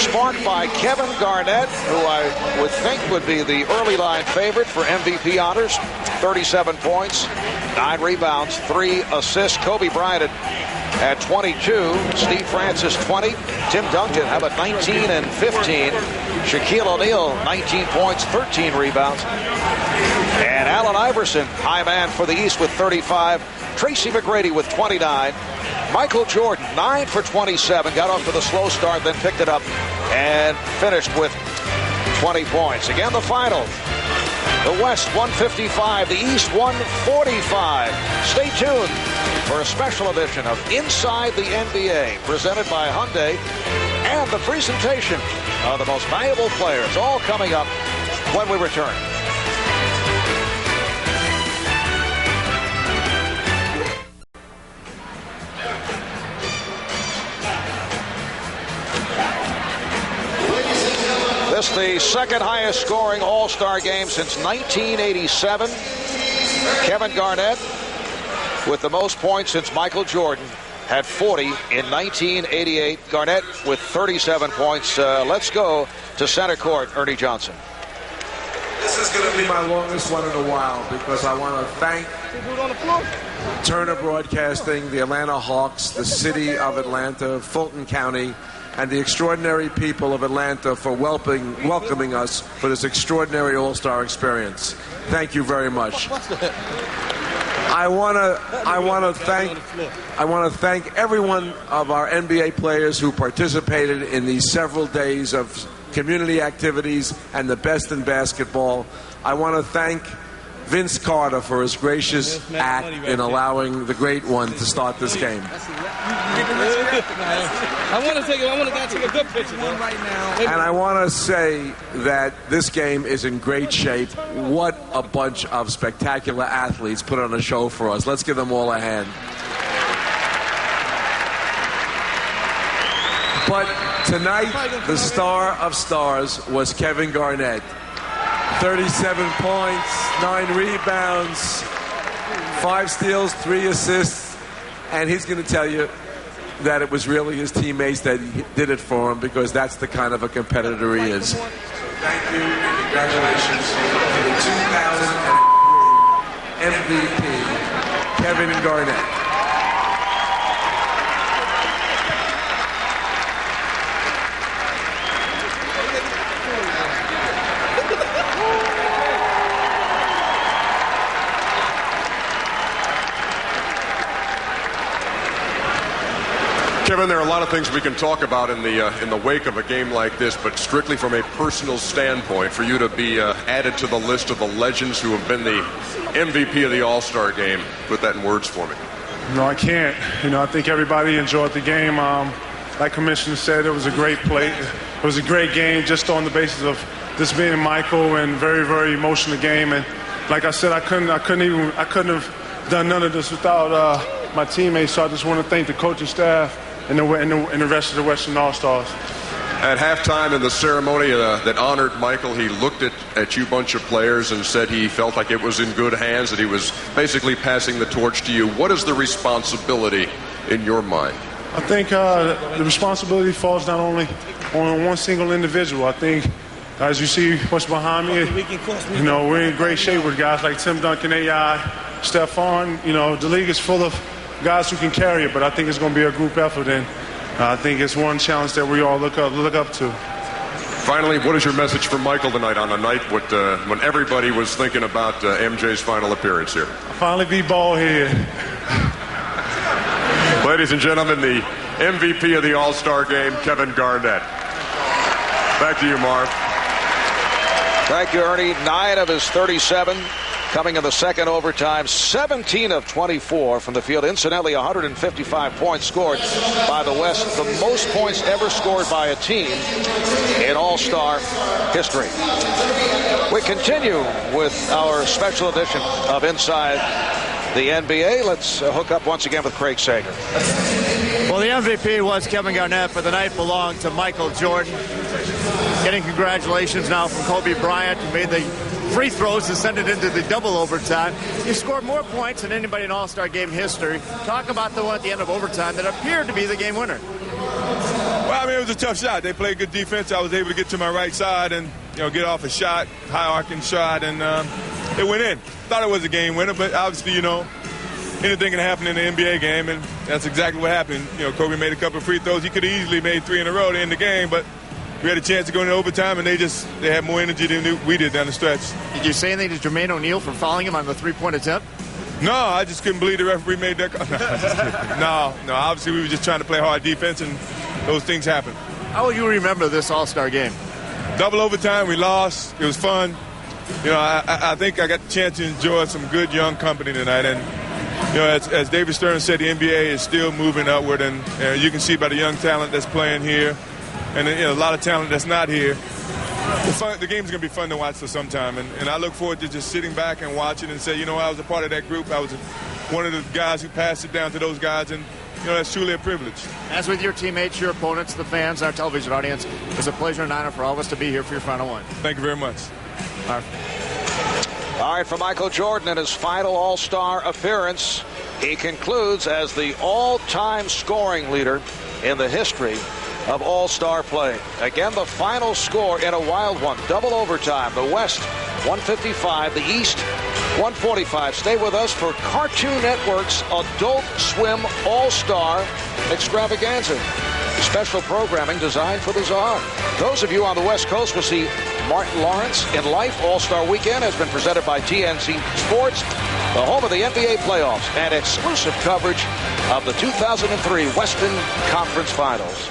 sparked by Kevin Garnett, who I would think would be the early line favorite for MVP honors. 37 points, 9 rebounds, 3 assists. Kobe Bryant at 22. Steve Francis 20. Tim Duncan, how about 19 and 15? Shaquille O'Neal 19 points, 13 rebounds. And Allen Iverson, high man for the East with 35. Tracy McGrady with 29. Michael Jordan, 9 for 27. Got off to the slow start, then picked it up and finished with 20 points. Again, the final. The West 155, the East 145. Stay tuned for a special edition of Inside the NBA, presented by Hyundai, and the presentation of the most valuable players, all coming up when we return. This the second highest scoring All-Star game since 1987. Kevin Garnett with the most points since Michael Jordan had 40 in 1988. Garnett with 37 points. Let's go to center court, Ernie Johnson. This is going to be my longest one in a while because I want to thank Turner Broadcasting, the Atlanta Hawks, the city of Atlanta, Fulton County, and the extraordinary people of Atlanta for welcoming us for this extraordinary All-Star experience. Thank you very much. I want to thank every one of our NBA players who participated in these several days of community activities and the best in basketball. I want to thank Vince Carter for his gracious act in allowing the great one to start this game. I want to take a good picture right now. And I want to say that this game is in great shape. What a bunch of spectacular athletes put on a show for us. Let's give them all a hand. But tonight, the star of stars was Kevin Garnett. 37 points, 9 rebounds, 5 steals, 3 assists, and he's going to tell you that it was really his teammates that did it for him because that's the kind of a competitor he is. So thank you and congratulations to the 2003 MVP, Kevin Garnett. Kevin, there are a lot of things we can talk about in the wake of a game like this, but strictly from a personal standpoint, for you to be added to the list of the legends who have been the MVP of the All-Star game, put that in words for me. No, I can't. I think everybody enjoyed the game. Like Commissioner said, it was a great play. It was a great game just on the basis of this being Michael and very, very emotional game. And like I said, I couldn't have done none of this without my teammates. So I just want to thank the coaching staff and the rest of the Western All-Stars. At halftime in the ceremony that honored Michael, he looked at you bunch of players and said he felt like it was in good hands, that he was basically passing the torch to you. What is the responsibility in your mind? I think the responsibility falls not only on one single individual. I think, as you see what's behind me, we're in great shape with guys like Tim Duncan, AI, Stephon. The league is full of guys who can carry it, but I think it's going to be a group effort, and I think it's one challenge that we all look up to. Finally, what is your message for Michael tonight on a night when everybody was thinking about MJ's final appearance here? Finally be bald head. Ladies and gentlemen, the MVP of the All-Star game, Kevin Garnett. Back to you, Marv. Thank you, Ernie. 9 of his 37 coming in the second overtime. 17 of 24 from the field. Incidentally, 155 points scored by the West. The most points ever scored by a team in All-Star history. We continue with our special edition of Inside the NBA. Let's hook up once again with Craig Sager. Well, the MVP was Kevin Garnett, but the night belonged to Michael Jordan. Getting congratulations now from Kobe Bryant, who made the free throws to send it into the double overtime. You scored more points than anybody in All-Star game history. Talk about the one at the end of overtime that appeared to be the game winner. Well, it was a tough shot. They played good defense. I was able to get to my right side and get off a shot, high arcing shot, and it went in. Thought it was a game winner, but obviously, anything can happen in the NBA game, and that's exactly what happened. Kobe made a couple of free throws. He could have easily made 3 in a row to end the game, but we had a chance to go into overtime, and they had more energy than we did down the stretch. Did you say anything to Jermaine O'Neal for fouling him on the three-point attempt? No, I just couldn't believe the referee made that call. No, obviously we were just trying to play hard defense, and those things happen. How will you remember this All-Star game? Double overtime, we lost. It was fun. I think I got the chance to enjoy some good young company tonight, and as David Stern said, the NBA is still moving upward, and you can see by the young talent that's playing here, and a lot of talent that's not here. The game's going to be fun to watch for some time, and I look forward to just sitting back and watching and say, I was a part of that group. I was one of the guys who passed it down to those guys, and that's truly a privilege. As with your teammates, your opponents, the fans, our television audience, it's a pleasure and honor for all of us to be here for your final one. Thank you very much. All right, for Michael Jordan in his final All-Star appearance, he concludes as the all-time scoring leader in the history of All-Star play. Again, the final score in a wild one. Double overtime. The West, 155. The East, 145. Stay with us for Cartoon Network's Adult Swim All-Star Extravaganza. Special programming designed for the Czar. Those of you on the West Coast will see Martin Lawrence in Life. All-Star Weekend has been presented by TNC Sports, the home of the NBA playoffs, and exclusive coverage of the 2003 Western Conference Finals.